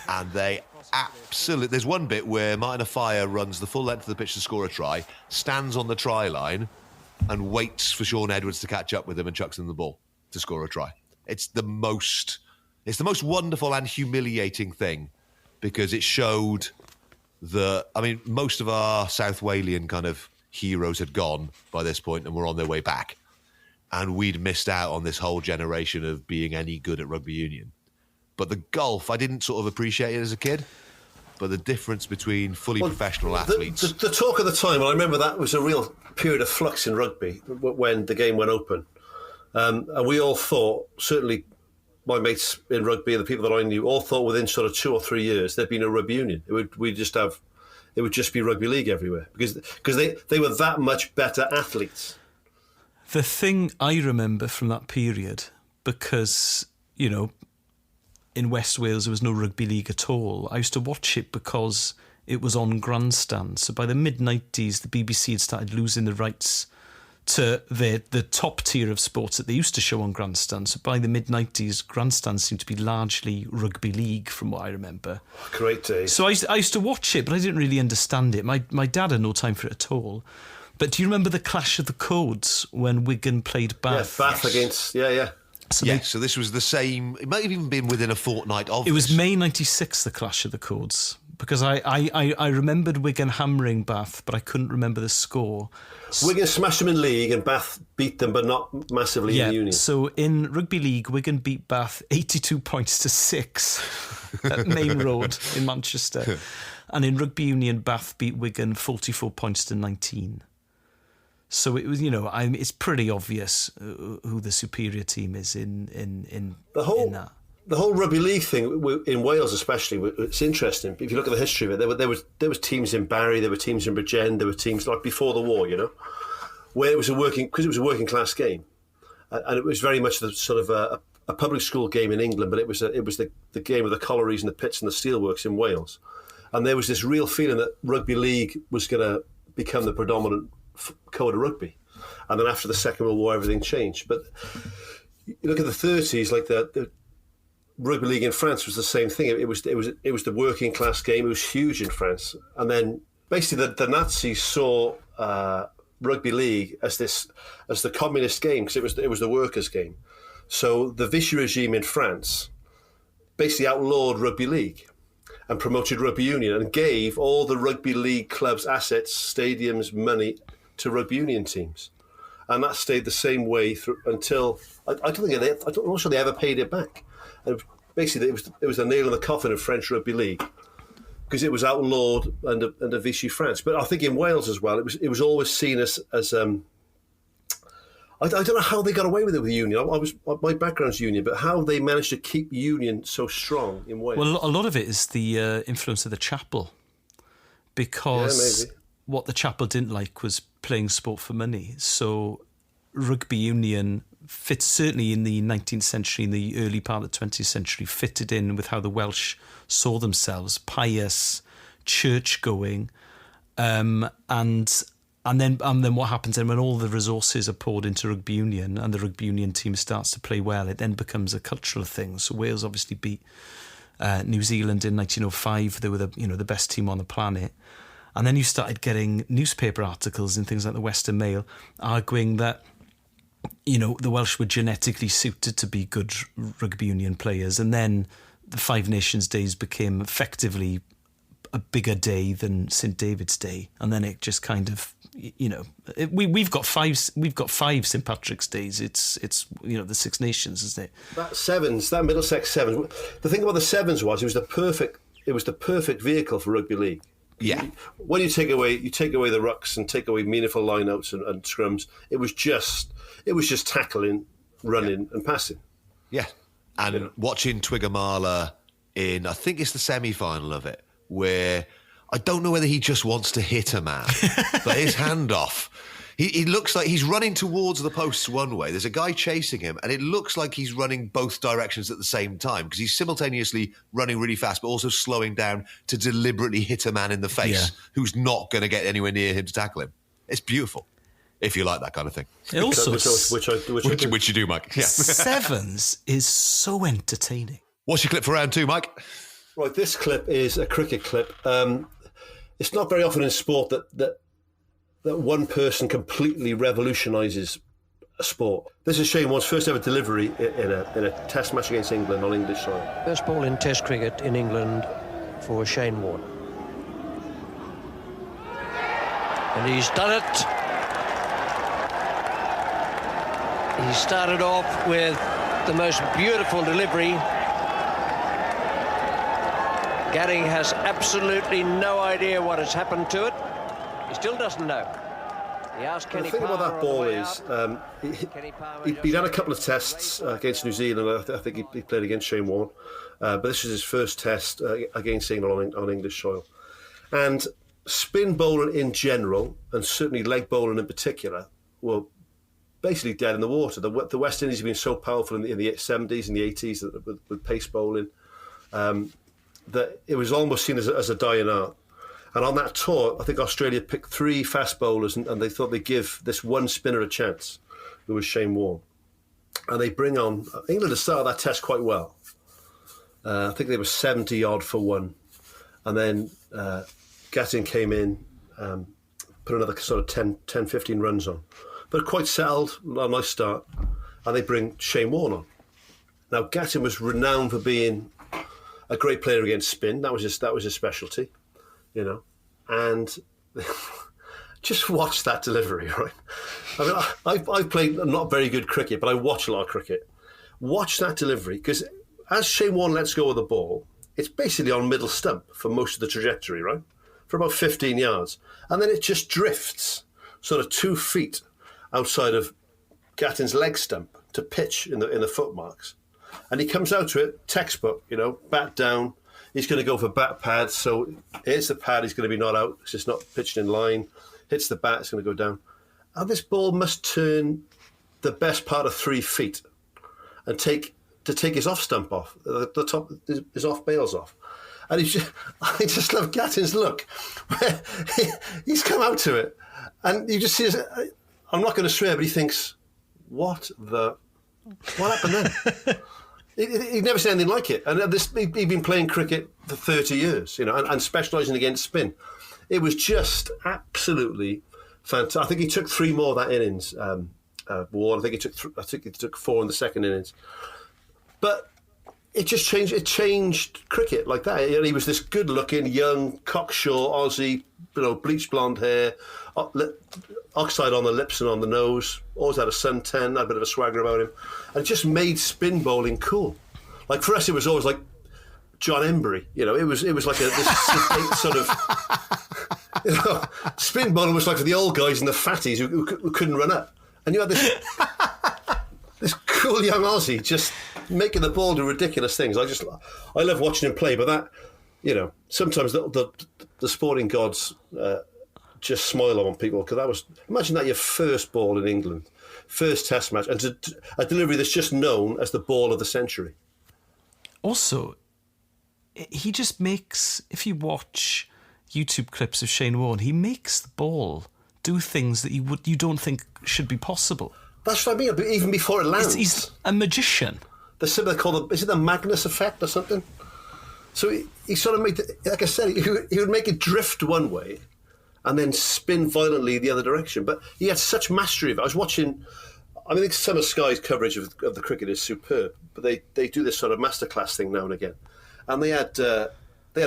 And they absolutely... There's one bit where Martin Afire runs the full length of the pitch to score a try, stands on the try line and waits for Sean Edwards to catch up with him and chucks him the ball to score a try. It's the most wonderful and humiliating thing because it showed that... I mean, most of our South Walian kind of heroes had gone by this point and were on their way back. And we'd missed out on this whole generation of being any good at rugby union. But the golf, I didn't sort of appreciate it as a kid. But the difference between fully professional athletes... The talk of the time, and I remember that was a real period of flux in rugby when the game went open. And we all thought, certainly my mates in rugby and the people that I knew, all thought within sort of 2 or 3 years there'd been a rugby union. It would just be rugby league everywhere because they were that much better athletes. The thing I remember from that period, because, in West Wales there was no rugby league at all, I used to watch it because it was on grandstand. So by the mid-90s, the BBC had started losing the rights to the top tier of sports that they used to show on grandstand. So by the mid-90s, grandstand seemed to be largely rugby league, from what I remember. Great days. So I used to watch it, but I didn't really understand it. My dad had no time for it at all. But do you remember the clash of the codes when Wigan played Bath? Yeah, Bath against... Yeah. So this was the same... It might have even been within a fortnight of It was May 96, the clash of the codes. because I remembered Wigan hammering Bath, but I couldn't remember the score. Wigan smashed them in league and Bath beat them, but not massively in Union. So in Rugby League, Wigan beat Bath 82 points to 6 at Main Road in Manchester. And in Rugby Union, Bath beat Wigan 44 points to 19. So it was, it's pretty obvious who the superior team is in that. The whole Rugby League thing in Wales, especially, it's interesting. If you look at the history of it, there was teams in Barry, there were teams in Bridgend, there were teams like before the war, where it was a working class game, and it was very much the sort of a public school game in England, but it was the game of the collieries and the pits and the steelworks in Wales, and there was this real feeling that Rugby League was going to become the predominant code of rugby, and then after the Second World War, everything changed. But you look at the 30s, like the Rugby League in France was the same thing. It was the working class game. It was huge in France, and then basically the Nazis saw Rugby League as the communist game, because it was the workers' game. So the Vichy regime in France basically outlawed Rugby League and promoted Rugby Union and gave all the Rugby League clubs assets, stadiums, money to Rugby Union teams, and that stayed the same way through until I'm not sure they ever paid it back. And basically, it was a nail in the coffin of French Rugby League because it was outlawed under Vichy France. But I think in Wales as well, it was always seen as I don't know how they got away with it with Union. My background's Union, but how they managed to keep Union so strong in Wales. Well, a lot of it is the influence of the chapel, because what the chapel didn't like was playing sport for money. So Rugby Union certainly in the 19th century, in the early part of the 20th century, fitted in with how the Welsh saw themselves, pious, church-going, and then what happens then when all the resources are poured into Rugby Union and the Rugby Union team starts to play well, it then becomes a cultural thing. So Wales obviously beat New Zealand in 1905. They were the best team on the planet. And then you started getting newspaper articles in things like the Western Mail arguing that the Welsh were genetically suited to be good Rugby Union players. And then the Five Nations Days became effectively a bigger day than St David's Day. And then it just kind of, we've got five St Patrick's Days. It's the Six Nations, isn't it? That Middlesex Sevens. The thing about the Sevens was it was the perfect vehicle for Rugby League. Yeah. When you take away the rucks and take away meaningful lineouts and scrums, it was just tackling, running and passing. Yeah. And watching Twiggamala in, I think it's the semi-final of it, where I don't know whether he just wants to hit a man, but his handoff, he looks like he's running towards the posts one way. There's a guy chasing him, and it looks like he's running both directions at the same time because he's simultaneously running really fast, but also slowing down to deliberately hit a man in the face who's not going to get anywhere near him to tackle him. It's beautiful, if you like that kind of thing. It also, which you do, Mike. Yeah. Sevens is so entertaining. What's your clip for round two, Mike? Right, this clip is a cricket clip. It's not very often in sport that one person completely revolutionises a sport. This is Shane Warne's first ever delivery in a test match against England on English soil. First ball in test cricket in England for Shane Warne. And he's done it. He started off with the most beautiful delivery. Gadding has absolutely no idea what has happened to it. He still doesn't know. He asked Kenny Palmer. The thing about that ball is he'd been on a couple of tests against New Zealand. I think he played against Shane Warne, but this was his first test against England on English soil. And spin bowling in general, and certainly leg bowling in particular, were basically dead in the water. The West Indies have been so powerful in the 70s and the 80s with pace bowling that it was almost seen as a dying art. And on that tour, I think Australia picked 3 fast bowlers and they thought they'd give this one spinner a chance, who was Shane Warne. And they bring on... England had started that test quite well. I think they were 70-odd for one. And then Gatting came in, put another sort of 10, 15 runs on. But quite settled, a nice start. And they bring Shane Warne on. Now, Gatting was renowned for being a great player against spin. That was his specialty, you know. And just watch that delivery, right? I mean, I've played not very good cricket, but I watch a lot of cricket. Watch that delivery, because as Shane Warne lets go of the ball, it's basically on middle stump for most of the trajectory, right? For about 15 yards. And then it just drifts sort of 2 feet outside of Gattin's leg stump to pitch in the footmarks. And he comes out to it, textbook, you know, bat down. He's going to go for bat pad. So here's the pad. He's going to be not out. It's just not pitched in line. Hits the bat. It's going to go down. And this ball must turn the best part of 3 feet and take his off stump off. The top, his off bails off. And I just love Gattin's look. Where he's come out to it. And you just see, I'm not going to swear, but he thinks, what happened then? He'd never seen anything like it. And he'd been playing cricket for 30 years, you know, and specialising against spin. It was just absolutely fantastic. I think he took 3 more that innings. Warren, I think he took 4 in the second innings. But it just changed. It changed cricket like that. And he was this good-looking, young, cocksure Aussie, you know, bleached blonde hair, oxide on the lips and on the nose. Always had a suntan, had a bit of a swagger about him, and it just made spin bowling cool. Like for us, it was always like John Embury. You know, it was like this sort of. You know, spin bowling was like for the old guys and the fatties who couldn't run up, and you had this cool young Aussie just making the ball do ridiculous things. I love watching him play, but that, you know, sometimes the sporting gods just smile on people, because imagine that your first ball in England, first Test match, and a delivery that's just known as the ball of the century. Also, he just makes, if you watch YouTube clips of Shane Warne, he makes the ball do things that you don't think should be possible. That's what I mean, even before it lands. He's a magician. There's something called, is it the Magnus effect or something? So he sort of made, like I said, he would make it drift one way and then spin violently the other direction. But he had such mastery of it. I was watching, I think some of Sky's coverage of the cricket is superb, but they do this sort of masterclass thing now and again. And they had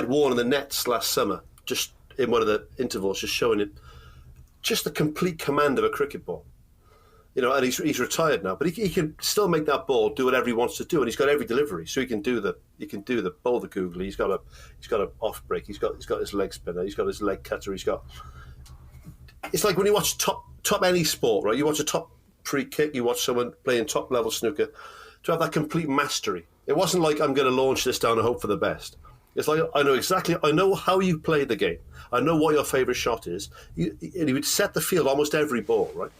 Warne in the nets last summer, just in one of the intervals, just showing him just the complete command of a cricket ball. You know, and he's retired now, but he can still make that ball do whatever he wants to do, and he's got every delivery. So he can do the bowl the googly. He's got an off break. He's got his leg spinner. He's got his leg cutter. It's like when you watch top any sport, right? You watch a top free kick. You watch someone playing top level snooker. To have that complete mastery, it wasn't like I'm going to launch this down and hope for the best. It's like I know how you play the game. I know what your favourite shot is. And he would set the field almost every ball, right?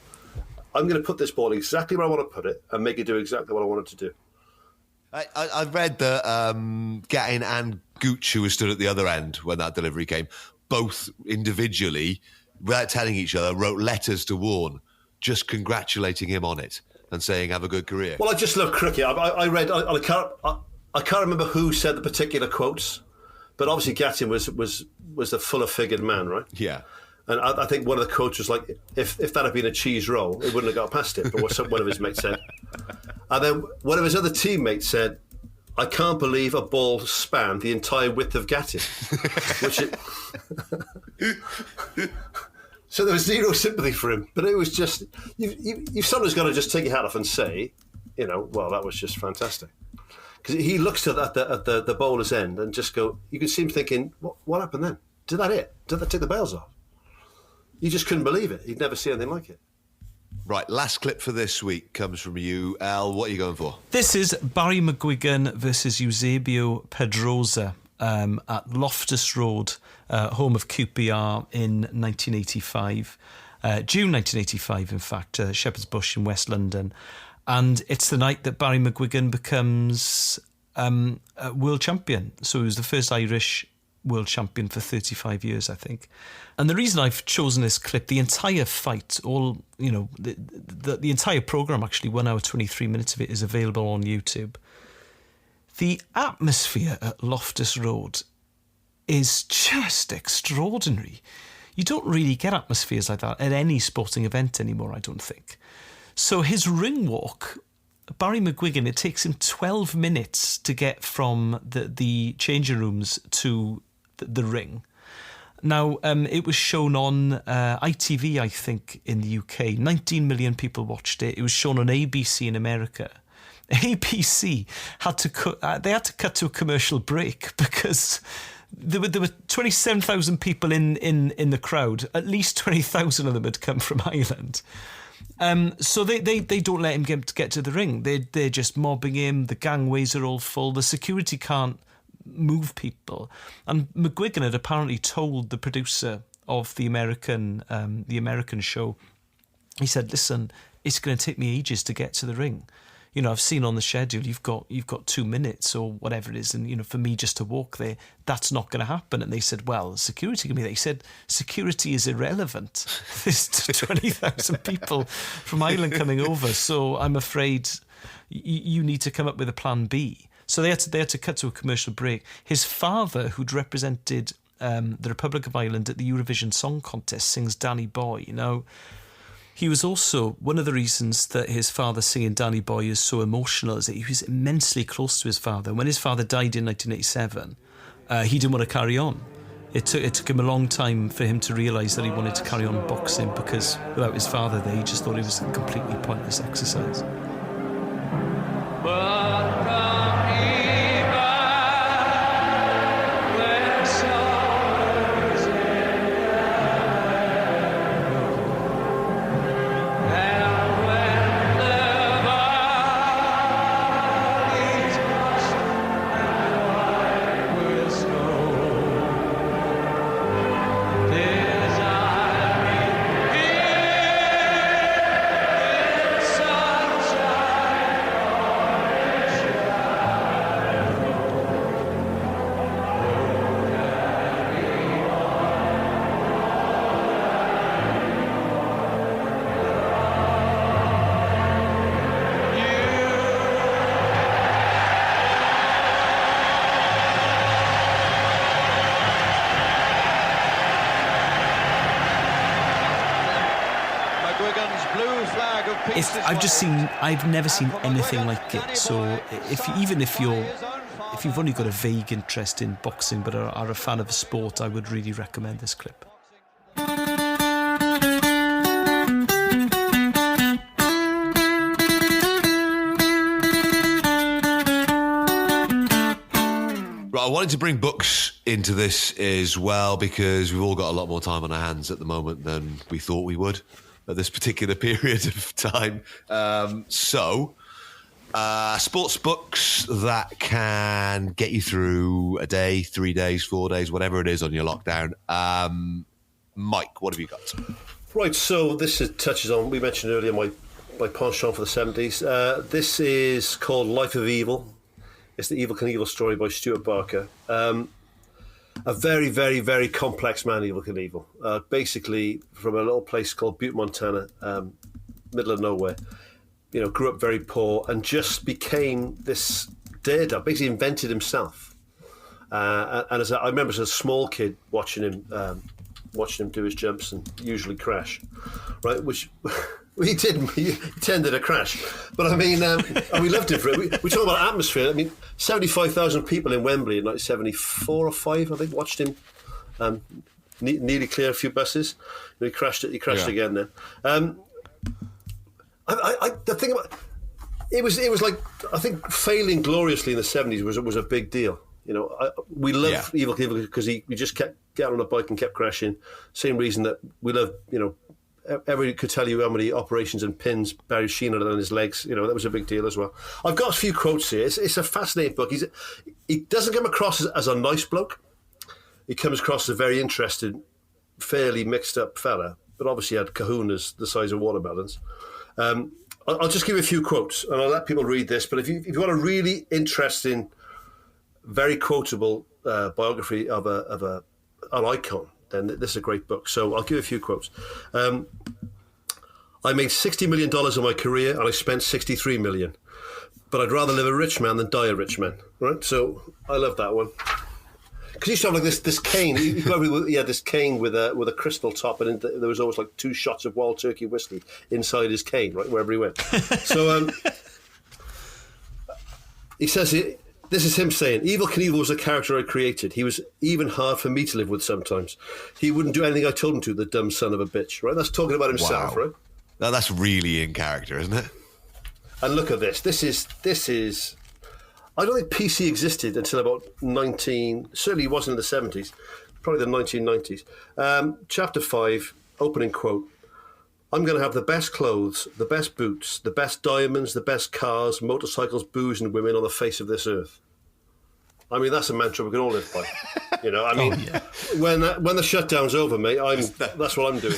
I'm going to put this ball exactly where I want to put it and make it do exactly what I want it to do. I've read that Gattin and Gooch, who was stood at the other end when that delivery came, both individually, without telling each other, wrote letters to Warne, just congratulating him on it and saying, have a good career. Well, I just love cricket. I can't remember who said the particular quotes, but obviously Gattin was a fuller-figured man, right? Yeah. And I think one of the quotes was like, if that had been a cheese roll, it wouldn't have got past it. But what one of his mates said. And then one of his other teammates said, I can't believe a ball spanned the entire width of Gattin. So there was zero sympathy for him. But it was just, you've sometimes got to just take your hat off and say, you know, well, that was just fantastic. Because he looks at the bowler's end and just go, you can see him thinking, what happened then? Did that it? Did that take the bails off? You just couldn't believe it. You'd never see anything like it. Right, last clip for this week comes from you, Al. What are you going for? This is Barry McGuigan versus Eusebio Pedrosa at Loftus Road, home of QPR in 1985. June 1985, in fact, Shepherd's Bush in West London. And it's the night that Barry McGuigan becomes a world champion. So he was the first Irish world champion for 35 years, I think. And the reason I've chosen this clip, the entire fight, the entire programme, actually, 1 hour, 23 minutes of it is available on YouTube. The atmosphere at Loftus Road is just extraordinary. You don't really get atmospheres like that at any sporting event anymore, I don't think. So his ring walk Barry McGuigan, it takes him 12 minutes to get from the changing rooms to the ring. Now, it was shown on ITV, I think, in the UK. 19 million people watched it. It was shown on ABC in America. ABC had to cut to a commercial break because there were 27,000 people in the crowd. At least 20,000 of them had come from Ireland. So they don't let him get to the ring. They're just mobbing him. The gangways are all full. The security can't move people. And McGuigan had apparently told the producer of the American show, he said, "Listen, it's going to take me ages to get to the ring. You know, I've seen on the schedule you've got 2 minutes or whatever it is, and you know, for me just to walk there, that's not going to happen." And they said, "Well, security can be there." He said, "Security is irrelevant. There's 20,000 people from Ireland coming over, so I'm afraid you need to come up with a plan B." So they had to cut to a commercial break. His father, who'd represented the Republic of Ireland at the Eurovision Song Contest, sings Danny Boy. Now, he was also, one of the reasons that his father singing Danny Boy is so emotional is that he was immensely close to his father. When his father died in 1987, he didn't want to carry on. It took him a long time for him to realise that he wanted to carry on boxing, because without his father there, he just thought it was a completely pointless exercise. I've never seen anything like it. So if you've only got a vague interest in boxing but are a fan of a sport, I would really recommend this clip. I wanted to bring books into this as well because we've all got a lot more time on our hands at the moment than we thought we would at this particular period of time. Sports books that can get you through a day, 3 days, 4 days, whatever it is on your lockdown. Mike, what have you got? Right, so this touches on, we mentioned earlier, my penchant for the 70s. This is called Life of Evil. It's the Evel Knievel story by Stuart Barker. A very, very, very complex man, Evel Knievel. Basically, from a little place called Butte, Montana, middle of nowhere. You know, grew up very poor and just became this daredevil. Basically, invented himself. And I remember as a small kid watching him do his jumps and usually crash, right? Which he didn't. He tended to crash, but I mean, and we loved him for it. We talk about atmosphere. I mean, 75,000 people in Wembley in 1974 or 5, I think, watched him nearly clear a few buses. And he crashed again then. The thing about it was like, I think failing gloriously in the 70s was a big deal. You know, we love Evel Knievel because he just kept getting on a bike and kept crashing. Same reason that we love, you know, everybody could tell you how many operations and pins Barry Sheen had on his legs. You know, that was a big deal as well. I've got a few quotes here. It's a fascinating book. He doesn't come across as a nice bloke. He comes across as a very interested, fairly mixed up fella, but obviously had kahunas the size of watermelons. I'll just give you a few quotes and I'll let people read this. But if you want a really interesting, very quotable biography of an icon, then this is a great book. So I'll give you a few quotes. I made $60 million in my career and I spent $63 million. But I'd rather live a rich man than die a rich man. Right? So I love that one. Because he used to have like this cane. He had this cane with a crystal top, and there was always like 2 shots of Wild Turkey whiskey inside his cane, right, wherever he went. So He says this is him saying, Evel Knievel was a character I created. He was even hard for me to live with sometimes. He wouldn't do anything I told him to, the dumb son of a bitch, right? That's talking about himself, right? Now, that's really in character, isn't it? And look at this. This is. I don't think PC existed until about certainly it wasn't in the 70s, probably the 1990s. Chapter 5, opening quote. I'm going to have the best clothes, the best boots, the best diamonds, the best cars, motorcycles, booze and women on the face of this earth. I mean, that's a mantra we can all live by. You know, I mean, when the shutdown's over, mate, that's what I'm doing.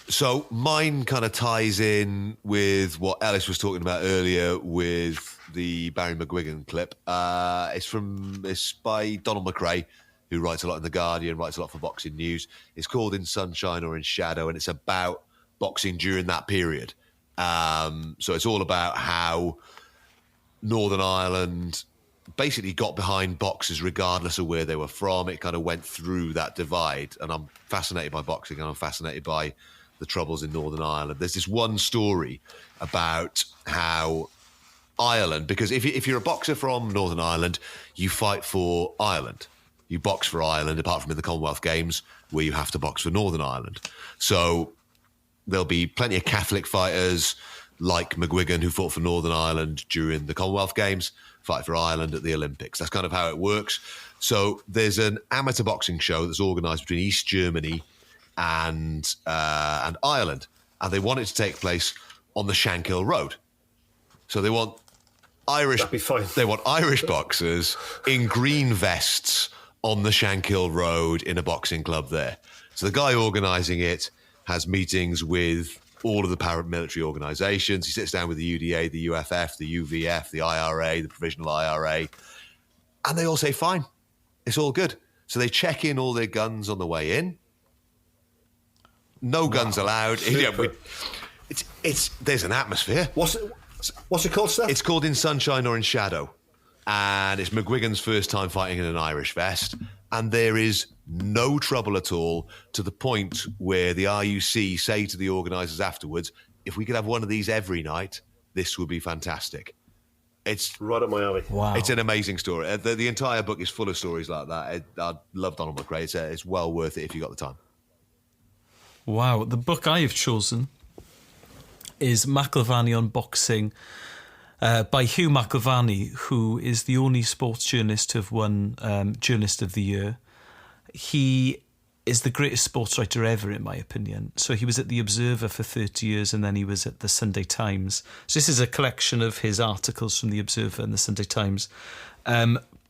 So mine kind of ties in with what Elis was talking about earlier with the Barry McGuigan clip. It's by Donald McRae, who writes a lot in The Guardian, writes a lot for Boxing News. It's called In Sunshine or in Shadow, and it's about boxing during that period. So it's all about how Northern Ireland basically got behind boxers regardless of where they were from. It kind of went through that divide, and I'm fascinated by boxing, and I'm fascinated by the troubles in Northern Ireland. There's this one story about how Ireland, because if you're a boxer from Northern Ireland, you fight for Ireland. You box for Ireland, apart from in the Commonwealth Games, where you have to box for Northern Ireland. So there'll be plenty of Catholic fighters like McGuigan who fought for Northern Ireland during the Commonwealth Games, fight for Ireland at the Olympics. That's kind of how it works. So there's an amateur boxing show that's organised between East Germany and Ireland, and they want it to take place on the Shankill Road. So they want Irish boxers in green vests on the Shankill Road in a boxing club there. So the guy organising it has meetings with all of the paramilitary organisations. He sits down with the UDA, the UFF, the UVF, the IRA, the Provisional IRA, and they all say, fine, it's all good. So they check in all their guns on the way in. No guns allowed. There's an atmosphere. What's it called, Steph? It's called In Sunshine or in Shadow. And it's McGuigan's first time fighting in an Irish vest. And there is no trouble at all, to the point where the RUC say to the organisers afterwards, if we could have one of these every night, this would be fantastic. It's right up my alley. Wow. It's an amazing story. The entire book is full of stories like that. I love Donald McRae. It's well worth it if you've got the time. Wow. The book I have chosen is McIlvanney on Boxing, by Hugh McIlvanney, who is the only sports journalist to have won Journalist of the Year. He is the greatest sports writer ever, in my opinion. So he was at The Observer for 30 years, and then he was at the Sunday Times. So this is a collection of his articles from The Observer and the Sunday Times,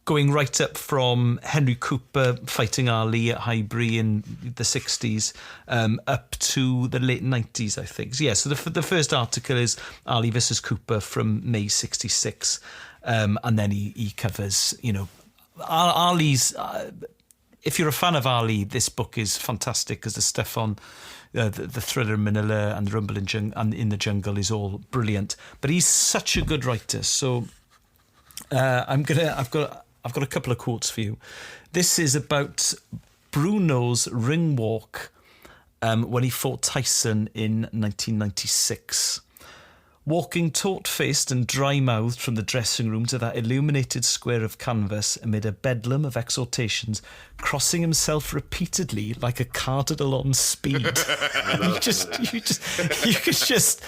going right up from Henry Cooper fighting Ali at Highbury in the 60s, up to the late 90s, I think. So, yeah, so the first article is Ali versus Cooper from May 66, and then he covers, Ali's... if you're a fan of Ali, this book is fantastic, because the stuff on the Thriller in Manila and the Rumble in the Jungle is all brilliant. But he's such a good writer, so I've got a couple of quotes for you. This is about Bruno's ring walk when he fought Tyson in 1996. Walking taut-faced and dry-mouthed from the dressing room to that illuminated square of canvas amid a bedlam of exhortations, crossing himself repeatedly like a cardinal on speed. you could just,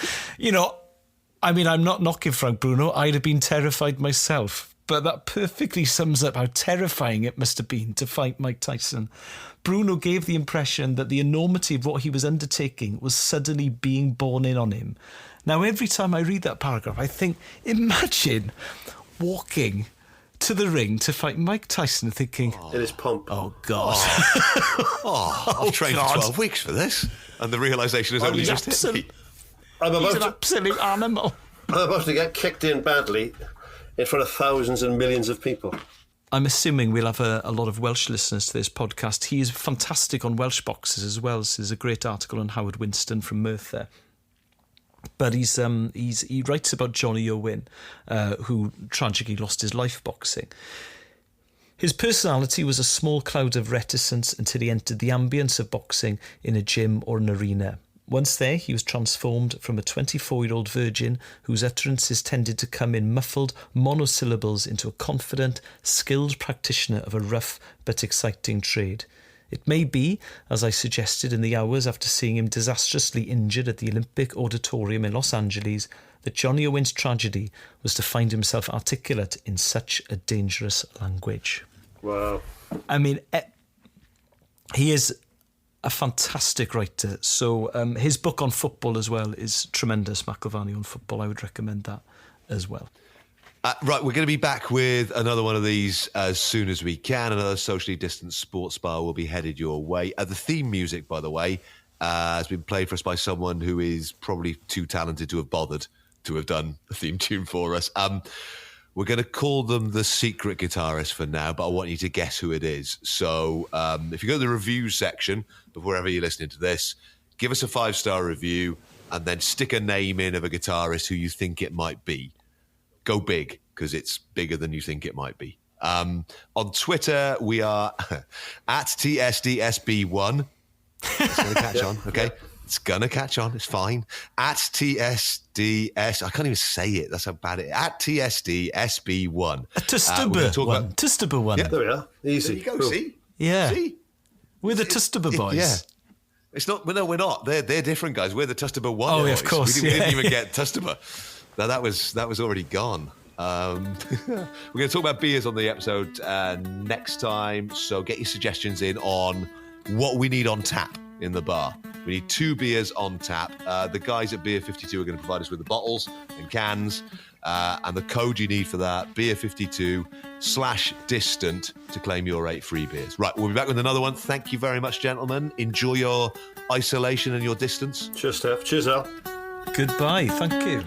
I mean, I'm not knocking Frank Bruno. I'd have been terrified myself. But that perfectly sums up how terrifying it must have been to fight Mike Tyson. Bruno gave the impression that the enormity of what he was undertaking was suddenly being borne in on him. Now, every time I read that paragraph, I think, imagine walking to the ring to fight Mike Tyson thinking... In his pump. Oh, God. I've trained for 12 weeks for this. And the realisation has only just hit me. He's an absolute animal. I'm about to get kicked in badly in front of thousands and millions of people. I'm assuming we'll have a lot of Welsh listeners to this podcast. He is fantastic on Welsh boxers as well. So there's a great article on Howard Winston from Merthyr. But he writes about Johnny Owen, who tragically lost his life boxing. His personality was a small cloud of reticence until he entered the ambience of boxing in a gym or an arena. Once there, he was transformed from a 24-year-old virgin whose utterances tended to come in muffled monosyllables into a confident, skilled practitioner of a rough but exciting trade. It may be, as I suggested in the hours after seeing him disastrously injured at the Olympic Auditorium in Los Angeles, that Johnny Owen's tragedy was to find himself articulate in such a dangerous language. Wow. I mean, he is a fantastic writer. So his book on football as well is tremendous. McIlvany on football. I would recommend that as well. Right, we're going to be back with another one of these as soon as we can. Another socially distanced sports bar will be headed your way. The theme music, by the way, has been played for us by someone who is probably too talented to have bothered to have done a theme tune for us. We're going to call them the secret guitarist for now, but I want you to guess who it is. So if you go to the reviews section of wherever you're listening to this, give us a 5-star review and then stick a name in of a guitarist who you think it might be. Go big, because it's bigger than you think it might be. On Twitter, we are at TSDSB1. It's going to catch on, okay? Yeah. It's going to catch on. It's fine. At TSDS. I can't even say it. That's how bad it is. At TSDSB1. Tustuba one. Yeah, there we are. Easy. There you go. Cool. See? Yeah. See? We're the Tustuba boys. Yeah. It's not. No, we're not. They're different guys. We're the Tustuba one. Oh, boys. Yeah, of course. We didn't even get Tustuba. No, that was already gone. We're going to talk about beers on the episode next time. So get your suggestions in on what we need on tap in the bar. We need 2 beers on tap. The guys at Beer 52 are going to provide us with the bottles and cans. And the code you need for that, beer52/distant, to claim your 8 free beers. Right, we'll be back with another one. Thank you very much, gentlemen. Enjoy your isolation and your distance. Cheers, Steph. Cheers, Al. Goodbye. Thank you.